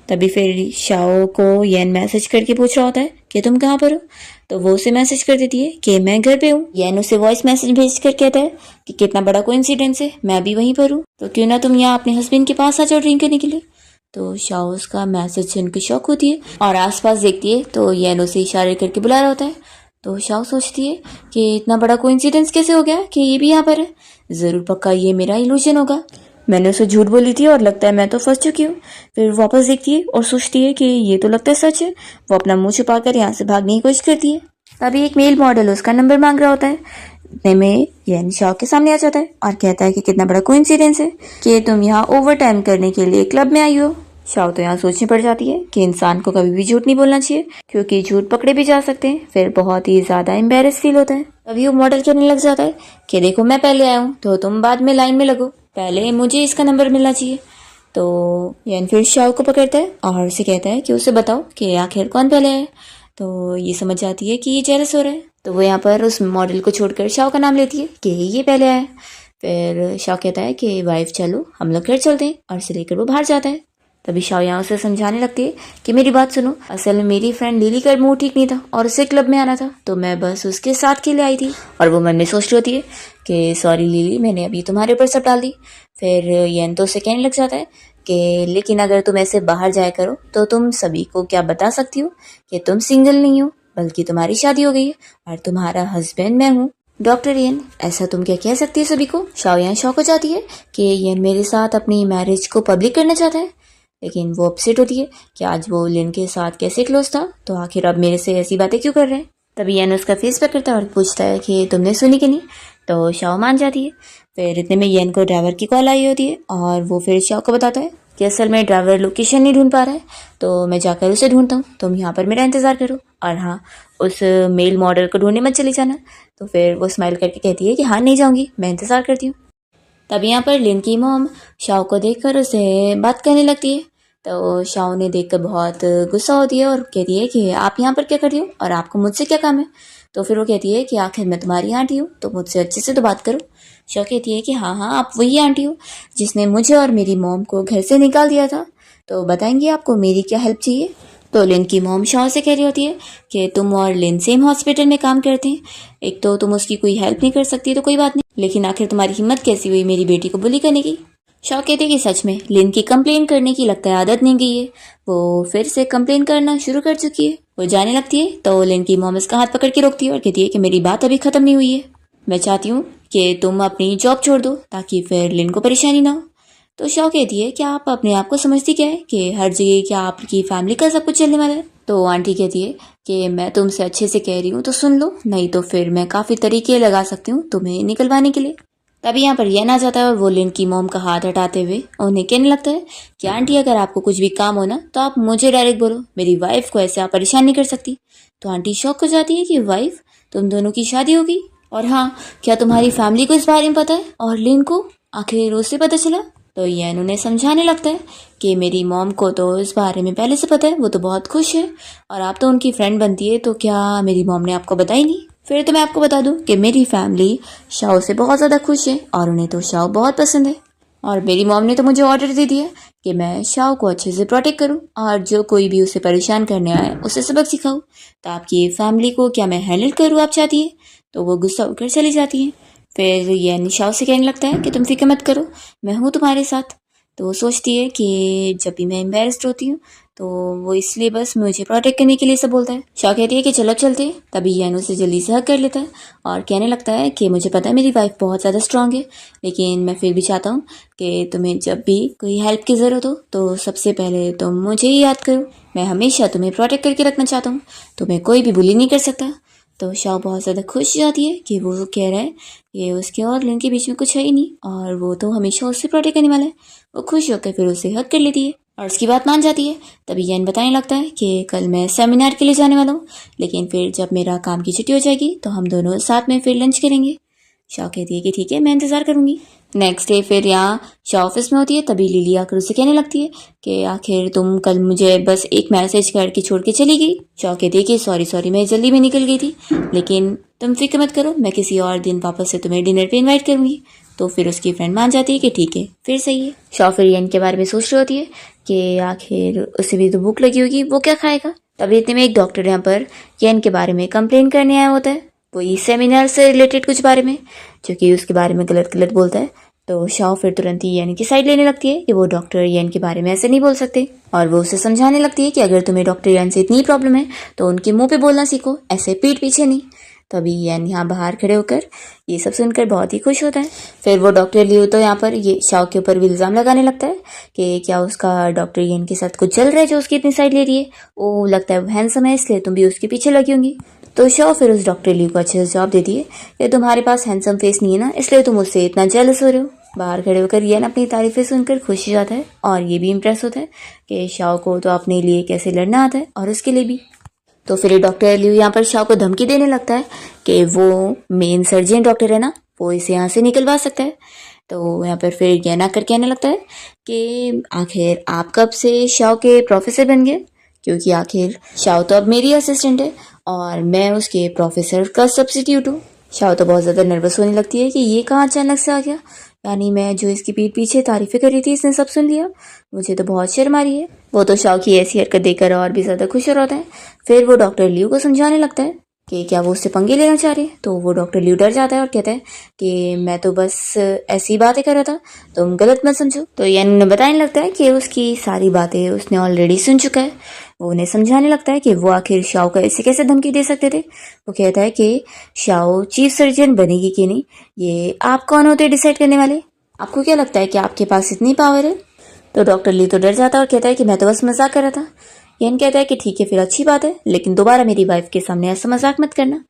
तभी फिर शाओ को येन मैसेज करके पूछ रहा होता है कि तुम कहाँ पर हो। तो वो उसे मैसेज कर देती है कि मैं घर पे हूँ। येन उसे वॉइस मैसेज भेज कर कहता है कि कितना बड़ा कोइंसिडेंस है, मैं भी वहीं पर हूँ, तो क्यों ना तुम यहाँ अपने हस्बैंड के पास आ जाओ ड्रिंक करने के लिए। तो शाओ उसका मैसेज सुनकर शॉक होती है और आसपास देखती है तो येन उसे इशारे करके बुला रहा होता है। तो शाओ सोचती है कि इतना बड़ा कोइंसिडेंस कैसे हो गया कि ये भी यहाँ पर है, ज़रूर पक्का ये मेरा इल्यूजन होगा, मैंने उसे झूठ बोली थी और लगता है मैं तो फंस चुकी हूँ। फिर वापस देखती है और सोचती है कि ये तो लगता है सच है। वो अपना मुंह छुपाकर यहाँ से भागने की कोशिश करती है। तभी एक मेल मॉडल उसका नंबर मांग रहा होता है। इतने में येन शाओ के सामने आ जाता है और कहता है कि कितना बड़ा कोइंसिडेंस है कि तुम यहाँ ओवर टाइम करने के लिए क्लब में आई हो। शाओ तो यहाँ सोचनी पड़ जाती है कि इंसान को कभी भी झूठ नहीं बोलना चाहिए क्योंकि झूठ पकड़े भी जा सकते हैं, फिर बहुत ही ज़्यादा एम्बेरस फील होता है। तभी वो मॉडल कहने लग जाता है कि देखो मैं पहले आया हूँ तो तुम बाद में लाइन में लगो, पहले मुझे इसका नंबर मिलना चाहिए। तो यान फिर शाओ को पकड़ता है और उसे कहता है कि उसे बताओ कि आखिर कौन पहले है। तो ये समझ जाती है कि ये जेलस हो रहा है, तो वो यहाँ पर उस मॉडल को छोड़कर शाओ का नाम लेती है कि ये पहले आया। फिर शाओ कहता है कि वाइफ चलो हम लोग घर चलते हैं, और इसे लेकर वो बाहर जाता है। तभी शाओ यहाँ उसे समझाने लगती है कि मेरी बात सुनो, असल में मेरी फ्रेंड लिली का मूड ठीक नहीं था और उसे क्लब में आना था, तो मैं बस उसके साथ के लिए आई थी। और वो मन में सोच रही होती है कि सॉरी लिली, मैंने अभी तुम्हारे ऊपर सब डाल दी। फिर येन तो उसे कहने लग जाता है कि लेकिन अगर तुम ऐसे बाहर जाया करो तो तुम सभी को क्या बता सकती हो कि तुम सिंगल नहीं हो, बल्कि तुम्हारी शादी हो गई है और तुम्हारा हस्बैंड मैं हूँ, डॉक्टर येन। ऐसा तुम क्या कह सकती है सभी को। शाओ यहाँ शॉक हो जाती है कि येन मेरे साथ अपनी मैरिज को पब्लिक करना चाहता है, लेकिन वो अपसेट होती है कि आज वो लिन के साथ कैसे क्लोज था, तो आखिर अब मेरे से ऐसी बातें क्यों कर रहे हैं। तभी येन उसका फेस पकड़ता है और पूछता है कि तुमने सुनी कि नहीं। तो शाओ मान जाती है। फिर इतने में येन को ड्राइवर की कॉल आई होती है और वो फिर शाओ को बताता है कि असल में ड्राइवर लोकेशन नहीं ढूंढ पा रहा है, तो मैं जाकर उसे ढूंढता हूँ, तुम यहाँ पर मेरा इंतजार करो। और हाँ, उस मेल मॉडल को ढूंढने मत चली जाना। तो फिर वो स्माइल करके कहती है कि हाँ नहीं जाऊँगी, मैं इंतजार करती हूँ। तब यहाँ पर लिन की मॉम शाओ को देखकर उसे बात करने लगती है। तो शाओ ने देखकर बहुत गुस्सा होती है और कहती है कि आप यहाँ पर क्या कर रही हो और आपको मुझसे क्या काम है। तो फिर वो कहती है कि आखिर मैं तुम्हारी आंटी हूँ, तो मुझसे अच्छे से तो बात करो। शाओ कहती है कि हाँ हाँ, आप वही आंटी हो जिसने मुझे और मेरी मॉम को घर से निकाल दिया था, तो बताएंगी आपको मेरी क्या हेल्प चाहिए। तो लिन की मॉम शाओ से कह रही होती है कि तुम और लिन सेम हॉस्पिटल में काम करते हैं, एक तो तुम उसकी कोई हेल्प नहीं कर सकती तो कोई बात नहीं, लेकिन आखिर तुम्हारी हिम्मत कैसी हुई मेरी बेटी को बुली करने की। शाओ कहती है कि सच में लिन की कंप्लेन करने की लगता है आदत नहीं गई है, वो फिर से कंप्लेन करना शुरू कर चुकी है। वो जाने लगती है तो लिन की मॉम इसका हाथ पकड़ के रोकती है और कहती है कि मेरी बात अभी खत्म नहीं हुई है, मैं चाहती हूँ कि तुम अपनी जॉब छोड़ दो ताकि फिर लिन को परेशानी ना हो। तो शाओ कहती है कि आप अपने आप को समझती क्या है कि हर जगह क्या आपकी फैमिली का सब कुछ चलने वाला है। तो आंटी कहती है कि मैं तुमसे अच्छे से कह रही हूँ तो सुन लो, नहीं तो फिर मैं काफ़ी तरीके लगा सकती हूँ तुम्हें निकलवाने के लिए। तभी यहाँ पर येन आ जाता है और वो लिन की मॉम का हाथ हटाते हुए उन्हें कहने लगता है कि आंटी अगर आपको कुछ भी काम हो ना तो आप मुझे डायरेक्ट बोलो, मेरी वाइफ को ऐसे आप परेशान नहीं कर सकती। तो आंटी शॉक हो जाती है कि वाइफ, तुम दोनों की शादी होगी, और हाँ क्या तुम्हारी फैमिली को इस बारे में पता है और लिन को आखिर उससे पता चला। तो येन उन्हें समझाने लगता है कि मेरी मॉम को तो इस बारे में पहले से पता है, वो तो बहुत खुश है, और आप तो उनकी फ्रेंड बनती है, तो क्या मेरी मॉम ने आपको बताई नहीं। फिर तो मैं आपको बता दूं कि मेरी फैमिली शाओ से बहुत ज़्यादा खुश है और उन्हें तो शाओ बहुत पसंद है, और मेरी मॉम ने तो मुझे ऑर्डर दे दिया कि मैं शाओ को अच्छे से प्रोटेक्ट करूं और जो कोई भी उसे परेशान करने आए उसे सबक सिखाऊं। तो आपकी फैमिली को क्या मैं हैंडल करूं, आप चाहती है। तो वो गुस्सा होकर चली जाती है। फिर ये शाओ से कहने लगता है कि तुम फिक्र मत करो, मैं हूँ तुम्हारे साथ। तो वो सोचती है कि जब भी मैं एम्बेरस्ड होती हूँ तो वो इसलिए बस मुझे प्रोटेक्ट करने के लिए सब बोलता है। शाह कहती है कि चलो चलते हैं। तभी यान उसे जल्दी से हक कर लेता है और कहने लगता है कि मुझे पता है मेरी वाइफ बहुत ज़्यादा स्ट्रांग है, लेकिन मैं फिर भी चाहता हूँ कि तुम्हें जब भी कोई हेल्प की ज़रूरत हो तो सबसे पहले तुम मुझे ही याद करो। मैं हमेशा तुम्हें प्रोटेक्ट करके रखना चाहता हूँ, तुम्हें कोई भी बुली नहीं कर सकता। तो शाह बहुत ज़्यादा खुश जाती है कि वो कह रहा है कि उसके और लिन के बीच में कुछ है ही नहीं और वो तो हमेशा उससे प्रोटेक्ट करने वाला है। वो खुश होकर फिर उसे हक कर लेती है और उसकी बात मान जाती है। तभी यन बताने लगता है कि कल मैं सेमिनार के लिए जाने वाला हूँ, लेकिन फिर जब मेरा काम की छुट्टी हो जाएगी तो हम दोनों साथ में फिर लंच करेंगे। शाह कहती है कि ठीक है, मैं इंतज़ार करूँगी। नेक्स्ट डे फिर यहाँ शाह ऑफिस में होती है। तभी लिली आकर उसे कहने लगती है कि आखिर तुम कल मुझे बस एक मैसेज करके छोड़ के चली गई। शाह कहती है कि सॉरी मैं जल्दी में निकल गई थी, लेकिन तुम फिक्र मत करो, मैं किसी और दिन वापस से तुम्हें डिनर पे इनवाइट करूँगी। तो फिर उसकी फ्रेंड मान जाती है कि ठीक है, फिर सही है। शाह फिर यन के बारे में सोच रही होती है कि आखिर उसे भी तो भूख लगी होगी, वो क्या खाएगा। तभी इतने में एक डॉक्टर यहाँ पर यन के बारे में कंप्लेन करने आया होता है, वही सेमिनार से रिलेटेड कुछ बारे में, जो कि उसके बारे में गलत गलत बोलता है। तो शाह फिर तुरंत ही यन की साइड लेने लगती है कि वो डॉक्टर यन के बारे में ऐसे नहीं बोल सकते, और वो उसे समझाने लगती है कि अगर तुम्हें डॉक्टर यन से इतनी प्रॉब्लम है तो उनके मुंह पे बोलना सीखो, ऐसे पीठ पीछे नहीं। तभी यन यहाँ बाहर खड़े होकर ये सब सुनकर बहुत ही खुश होता है। फिर वो डॉक्टर लियो तो यहाँ पर ये शाह के ऊपर भी इल्ज़ाम लगाने लगता है कि क्या उसका डॉक्टर यन के साथ कुछ चल रहा है जो उसकी इतनी साइड ले रही है, वो लगता है वो हैंडसम है इसलिए तुम भी उसके पीछे लगी होंगी। तो शाह फिर उस डॉक्टर लियो को अच्छे से जवाब देती है कि तुम्हारे पास हैंडसम फेस नहीं है ना, इसलिए तुम उससे इतना जेलस हो रहे हो। बाहर खड़े होकर यन अपनी तारीफें सुनकर खुश हो जाता है और ये भी इम्प्रेस होता है कि शाह को तो अपने लिए कैसे लड़ना आता है और उसके लिए भी। तो फिर डॉक्टर लियो यहाँ पर शाह को धमकी देने लगता है कि वो मेन सर्जन डॉक्टर है ना, वो इसे यहाँ से निकलवा सकता है। तो यहाँ पर फिर यन आकर कहने लगता है कि आखिर आप कब से शाओ के प्रोफेसर बन गए, क्योंकि आखिर शाओ तो अब मेरी असिस्टेंट है और मैं उसके प्रोफेसर का सब्स्टिट्यूट हूँ। शाओ तो बहुत ज़्यादा नर्वस होने लगती है कि ये कहाँ अचानक से आ गया, यानी मैं जो इसकी पीठ पीछे तारीफें कर रही थी इसने सब सुन लिया, मुझे तो बहुत शर्म आ रही है। वो तो शाओ की ऐसी हरकत देखकर और भी ज़्यादा खुश हो रहा है। फिर वो डॉक्टर लियू को समझाने लगता है कि क्या वो उससे पंगे लेना चाह रहे हैं। तो वो डॉक्टर लियू डर जाता है और कहता है कि मैं तो बस ऐसी बातें कर रहा था, तुम गलत मत समझो। तो यानी बताने लगता है कि उसकी सारी बातें उसने ऑलरेडी सुन चुका है। वो उन्हें समझाने लगता है कि वो आखिर शाओ को ऐसे कैसे धमकी दे सकते थे। वो कहता है कि शाओ चीफ सर्जन बनेगी कि नहीं ये आप कौन होते डिसाइड करने वाले, आपको क्या लगता है कि आपके पास इतनी पावर है। तो डॉक्टर ली तो डर जाता है और कहता है कि मैं तो बस मजाक कर रहा था। यन कहता है कि ठीक है फिर अच्छी बात है, लेकिन दोबारा मेरी वाइफ के सामने ऐसा मजाक मत करना।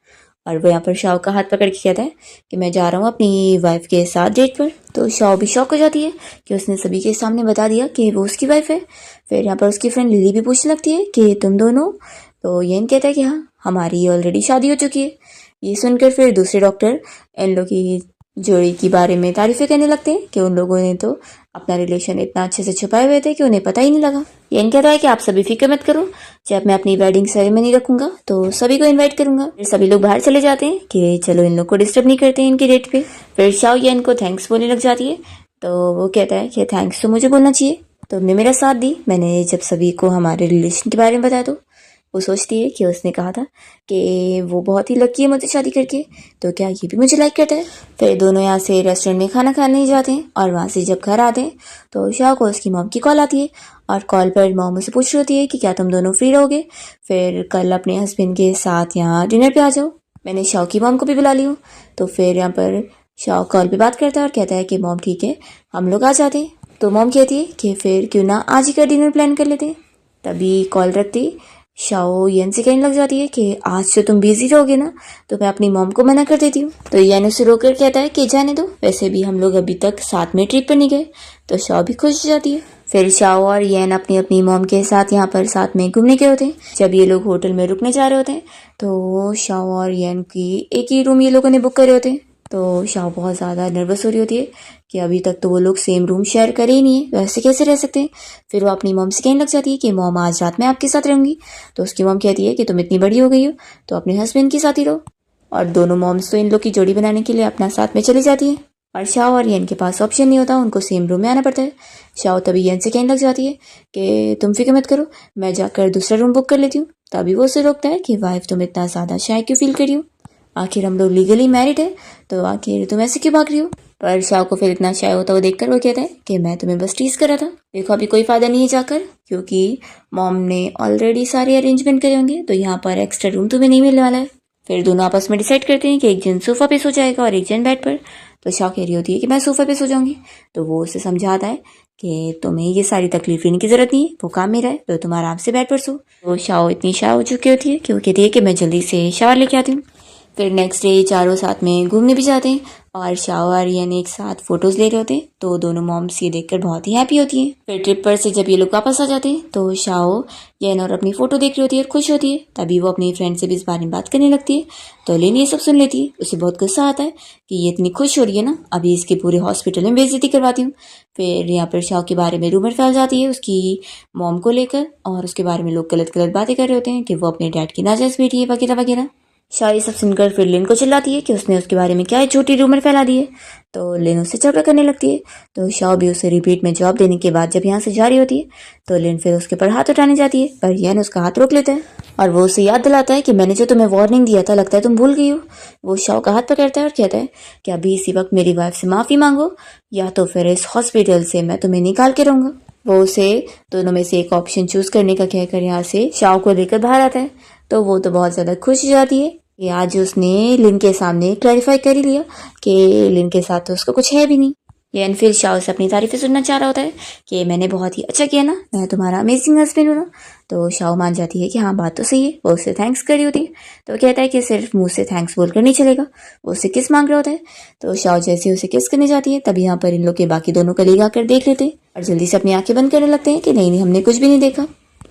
और वो यहाँ पर शाओ का हाथ पकड़ के कहता है कि मैं जा रहा हूँ अपनी वाइफ के साथ डेट पर। तो शाओ भी शॉक हो जाती है कि उसने सभी के सामने बता दिया कि वो उसकी वाइफ है। फिर यहाँ पर उसकी फ्रेंड लिली भी पूछने लगती है कि तुम दोनों। तो यन कहता है कि हाँ हमारी ऑलरेडी शादी हो चुकी है। ये सुनकर फिर दूसरे डॉक्टर इन लोग की जोड़ी के बारे में तारीफें करने लगते हैं कि उन लोगों ने तो अपना रिलेशन इतना अच्छे से छुपाए हुए थे कि उन्हें पता ही नहीं लगा। ये कहता है कि आप सभी फिक्र मत करो, जब मैं अपनी वेडिंग सेरेमनी रखूंगा तो सभी को इनवाइट करूंगा। फिर सभी लोग बाहर चले जाते हैं कि चलो इन लोग को डिस्टर्ब नहीं करते हैं इनकी डेट पे। फिर शाओ येन को थैंक्स बोलने लग जाती है। तो वो कहता है कि थैंक्स तो मुझे बोलना चाहिए, तुमने मेरा साथ दी, मैंने जब सभी को हमारे रिलेशन के बारे में बताया। तो वो सोचती है कि उसने कहा था कि वो बहुत ही लकी है मुझे शादी करके, तो क्या ये भी मुझे लाइक करता है। फिर दोनों यहाँ से रेस्टोरेंट में खाना खाने जाते हैं और वहाँ से जब घर आते हैं तो शाह को उसकी मॉम की कॉल आती है और कॉल पर मॉम उसे पूछ रही होती है कि क्या तुम दोनों फ्री रहोगे, फिर कल अपने हस्बैंड के साथ यहाँ डिनर पे आ जाओ, मैंने शाह की मॉम को भी बुला ली हूँ। तो फिर यहाँ पर शाह कॉल पे बात करता है और कहता है कि मॉम ठीक है हम लोग आ जाते हैं। तो मॉम कहती है कि फिर क्यों ना आज ही का डिनर प्लान कर लेते हैं। तभी कॉल रखती शाओ येन से कहने लग जाती है कि आज तो तुम बिजी रहोगे ना, तो मैं अपनी मॉम को मना कर देती हूँ। तो येन उसे रोककर कहता है कि जाने दो, वैसे भी हम लोग अभी तक साथ में ट्रिप पर नहीं गए। तो शाओ भी खुश हो जाती है। फिर शाओ और येन अपनी अपनी मॉम के साथ यहाँ पर साथ में घूमने गए होते हैं। जब ये लोग होटल में रुकने जा रहे होते हैं तो शाओ और येन की एक ही रूम ये लोगों ने बुक करे होते हैं। तो शाओ बहुत ज़्यादा नर्वस हो रही होती है कि अभी तक तो वो लोग सेम रूम शेयर करे ही नहीं है, वैसे कैसे रह सकते हैं। फिर वो अपनी मॉम से कहने लग जाती है कि मॉम आज रात में आपके साथ रहूंगी। तो उसकी मॉम कहती है कि तुम इतनी बड़ी हो गई हो तो अपने हस्बैंड के साथ ही रहो। और दोनों मॉम्स तो इन लोग की जोड़ी बनाने के लिए अपना साथ में चली जाती है और शाओ और येन के पास ऑप्शन नहीं होता, उनको सेम रूम में आना पड़ता है। शाओ तभी येन से कहने लग जाती है कि तुम फिक्र मत करो, मैं जाकर दूसरा रूम बुक कर लेती हूँ। तभी वो उसे रोकता है कि वाइफ तुम इतना ज़्यादा शाय क्यों फील करी हो, आखिर हम लोग लीगली मैरिड है, तो आखिर तुम ऐसे क्यों भाग रही हो। पर शाह को फिर इतना शाय होता हुआ देखकर वो कहता है कि मैं तुम्हें बस टीज कर रहा था, देखो अभी कोई फायदा नहीं है जाकर, क्योंकि मॉम ने ऑलरेडी सारे अरेंजमेंट करे होंगे तो यहाँ पर एक्स्ट्रा रूम तुम्हें नहीं मिलने वाला है। फिर दोनों आपस में डिसाइड करते हैं कि एक जन सोफा पे सो जाएगा और एक जन बेड पर। तो शाह कह रही होती है कि मैं सोफा पे सो जाऊंगी। तो वो उसे समझाता है कि तुम्हें ये सारी तकलीफ लेने की जरूरत नहीं है, वो काम मेरा है, तो तुम आराम से बेड पर सो। तो शाह इतनी शाह हो चुकी होती है कि वो कहती है कि मैं जल्दी से शावर लेके आती हूँ। फिर नेक्स्ट डे चारों साथ में घूमने भी जाते हैं और शाओ और येन एक साथ फोटोज ले रहे होते हैं। तो दोनों मॉम्स ये देखकर बहुत ही हैप्पी होती हैं। फिर ट्रिप पर से जब ये लोग वापस आ जाते हैं तो शाओ येन और अपनी फोटो देख रही होती है और खुश होती है। तभी वो अपनी फ्रेंड से भी इस बारे में बात करने लगती है। तो लेन ये सब सुन लेती है, उसे बहुत गुस्सा आता है कि ये इतनी खुश हो रही है ना, अभी इसके पूरे हॉस्पिटल में बेइज्जती करवाती हूँ। फिर यहाँ पर शाओ के बारे में रूमर फैल जाती है उसकी मॉम को लेकर और उसके बारे में लोग गलत गलत बातें कर रहे होते हैं कि वो अपने डैड की नाजायज बेटी है वगैरह वगैरह। शाह ये सब सुनकर फिर लिन को चिल्लाती है कि उसने उसके बारे में क्या है झूठी रूमर फैला दी है। तो लिन उससे झगड़ा करने लगती है। तो शाह भी उसे रिपीट में जवाब देने के बाद जब यहाँ से जा रही होती है तो लिन फिर उसके ऊपर हाथ उठाने जाती है, पर येन उसका हाथ रोक लेता है और वो उसे याद दिलाता है कि मैंने जो तुम्हें वार्निंग दिया था लगता है तुम भूल गई हो। वो शाह का हाथ पकड़ता है और कहता है कि अभी इसी वक्त मेरी वाइफ से माफ़ी मांगो या तो फिर इस हॉस्पिटल से मैं तुम्हें निकाल के रहूँगा। वो उसे दोनों में से एक ऑप्शन चूज करने का कहकर यहाँ से शाह को लेकर बाहर आता है। तो वो तो बहुत ज़्यादा खुश हो जाती है कि आज उसने लिन के सामने क्लैरिफाई कर ही लिया कि लिन के साथ तो उसको कुछ है भी नहीं। येन फिर शाओ से अपनी तारीफें सुनना चाह रहा होता है कि मैंने बहुत ही अच्छा किया ना, मैं तुम्हारा अमेजिंग हस्बैंड हूँ ना। तो शाओ मान जाती है कि हाँ बात तो सही है, वो उससे थैंक्स कर रही होती है। तो कहता है कि सिर्फ मुंह से थैंक्स बोलकर नहीं चलेगा, वो उससे किस मांग रहा होता है। तो शाओ जैसे उसे किस करने जाती है तभी यहाँ पर इन लोग के बाकी दोनों कलीग आकर देख लेते हैं और जल्दी से अपनी आंखें बंद करने लगते हैं कि नहीं नहीं हमने कुछ भी नहीं देखा।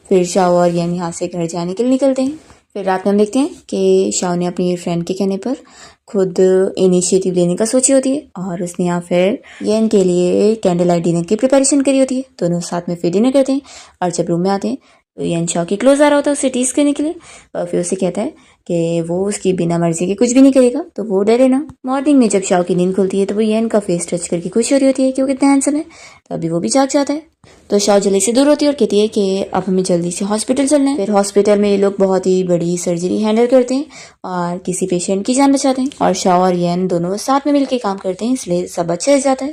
फिर शाओ और येन यहाँ से घर जाने के लिए निकलते हैं। फिर रात में हम देखते हैं कि शाओ ने अपनी फ्रेंड के कहने पर खुद इनिशिएटिव लेने का सोची होती है और उसने यहाँ फिर येन के लिए कैंडल लाइट डिनर की प्रिपरेशन करी होती है। दोनों साथ में फिर डिनर करते हैं और जब रूम में आते हैं तो येन शाओ के क्लोज आ रहा होता है उसे टीज करने के लिए और फिर उसे कहता है कि वो उसकी बिना मर्जी के कुछ भी नहीं करेगा, तो वो डरे ना। मॉर्निंग में जब शाओ की नींद खुलती है तो वो येन का फेस टच करके खुश हो रही होती है कि वो कितना हैंडसम है, तो अभी वो भी जाग जाता है। तो शाओ जल्दी से दूर होती है और कहती है कि अब हमें जल्दी से हॉस्पिटल चलना है। फिर हॉस्पिटल में ये लोग बहुत ही बड़ी सर्जरी हैंडल करते हैं और किसी पेशेंट की जान बचाते हैं और शाओ और येन दोनों साथ में मिलकर काम करते हैं, इसलिए सब अच्छा हो जाता है।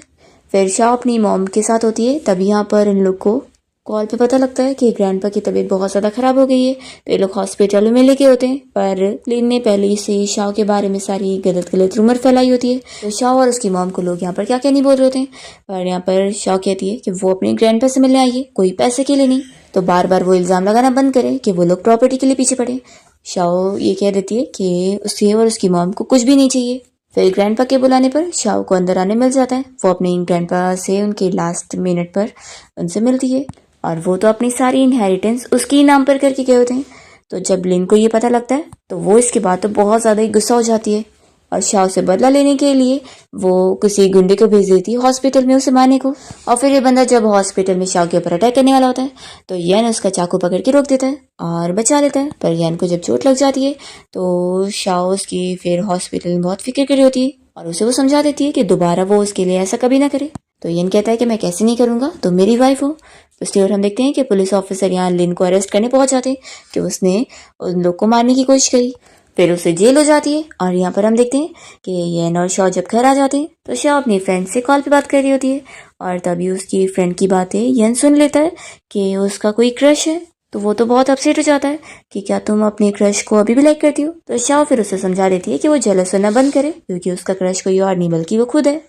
फिर शाओ अपनी मॉम के साथ होती है, तभी यहाँ पर इन लोग को कॉल पे पता लगता है कि ग्रैंडपा की तबीयत बहुत ज़्यादा ख़राब हो गई है, तो ये लोग हॉस्पिटल में लेके होते हैं। पर लिन ने पहले से ही शाओ के बारे में सारी गलत रूमर फैलाई होती है, तो शाओ और उसकी मॉम को लोग यहाँ पर क्या क्या नहीं बोल रहे होते हैं। पर यहाँ पर शाओ कहती है कि वो अपने ग्रैंडपा से मिलने आई है, कोई पैसे के लिए नहीं। तो बार बार वो इल्ज़ाम लगाना बंद करे कि वो लोग प्रॉपर्टी के लिए पीछे पड़े। शाओ ये कह देती है कि उसे और उसकी मॉम को कुछ भी नहीं चाहिए। फिर ग्रैंडपा के बुलाने पर शाओ को अंदर आने मिल जाता है। वो अपने ग्रैंडपा से उनके लास्ट मिनट पर उनसे मिलती है और वो तो अपनी सारी इनहेरिटेंस उसके नाम पर करके गए होते हैं। तो जब लिन को ये पता लगता है तो वो इसके बाद तो बहुत ज़्यादा ही गुस्सा हो जाती है और शाओ से बदला लेने के लिए वो किसी गुंडे को भेज देती है हॉस्पिटल में उसे मारने को। और फिर ये बंदा जब हॉस्पिटल में शाओ के ऊपर अटैक करने वाला होता है तो येन उसका चाकू पकड़ के रोक देता है और बचा लेता है। पर येन को जब चोट लग जाती है तो शाओ उसकी फिर हॉस्पिटल में बहुत फिक्र करी होती है और उसे वो समझा देती है कि दोबारा वो उसके लिए ऐसा कभी ना करे। तो येन कहता है कि मैं कैसे नहीं करूँगा, तुम मेरी वाइफ हो। तो इसलिए और हम देखते हैं कि पुलिस ऑफिसर यहाँ लिन को अरेस्ट करने पहुंच जाते हैं कि उसने उन लोग को मारने की कोशिश करी। फिर उसे जेल हो जाती है और यहाँ पर हम देखते हैं कि येन और शाओ जब घर आ जाते हैं तो शाओ अपनी फ्रेंड से कॉल पे बात कर रही होती है और तभी उसकी फ्रेंड की बातें येन सुन लेता है कि उसका कोई क्रश है। तो वो तो बहुत अपसेट हो जाता है कि क्या तुम अपने क्रश को अभी भी लाइक करती हो। तो शाओ फिर उसे समझा देती है कि वो जेलस होना बंद करे क्योंकि उसका क्रश कोई और नहीं बल्कि वो खुद है।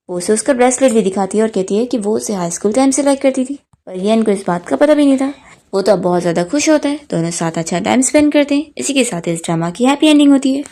वो उसे उसका ब्रेसलेट भी दिखाती है और कहती है कि वो उसे हाई स्कूल टाइम से लाइक करती थी, पर येन को इस बात का पता भी नहीं था। वो तो अब बहुत ज़्यादा खुश होता है, दोनों साथ अच्छा टाइम स्पेंड करते हैं। इसी के साथ इस ड्रामा की हैप्पी एंडिंग होती है।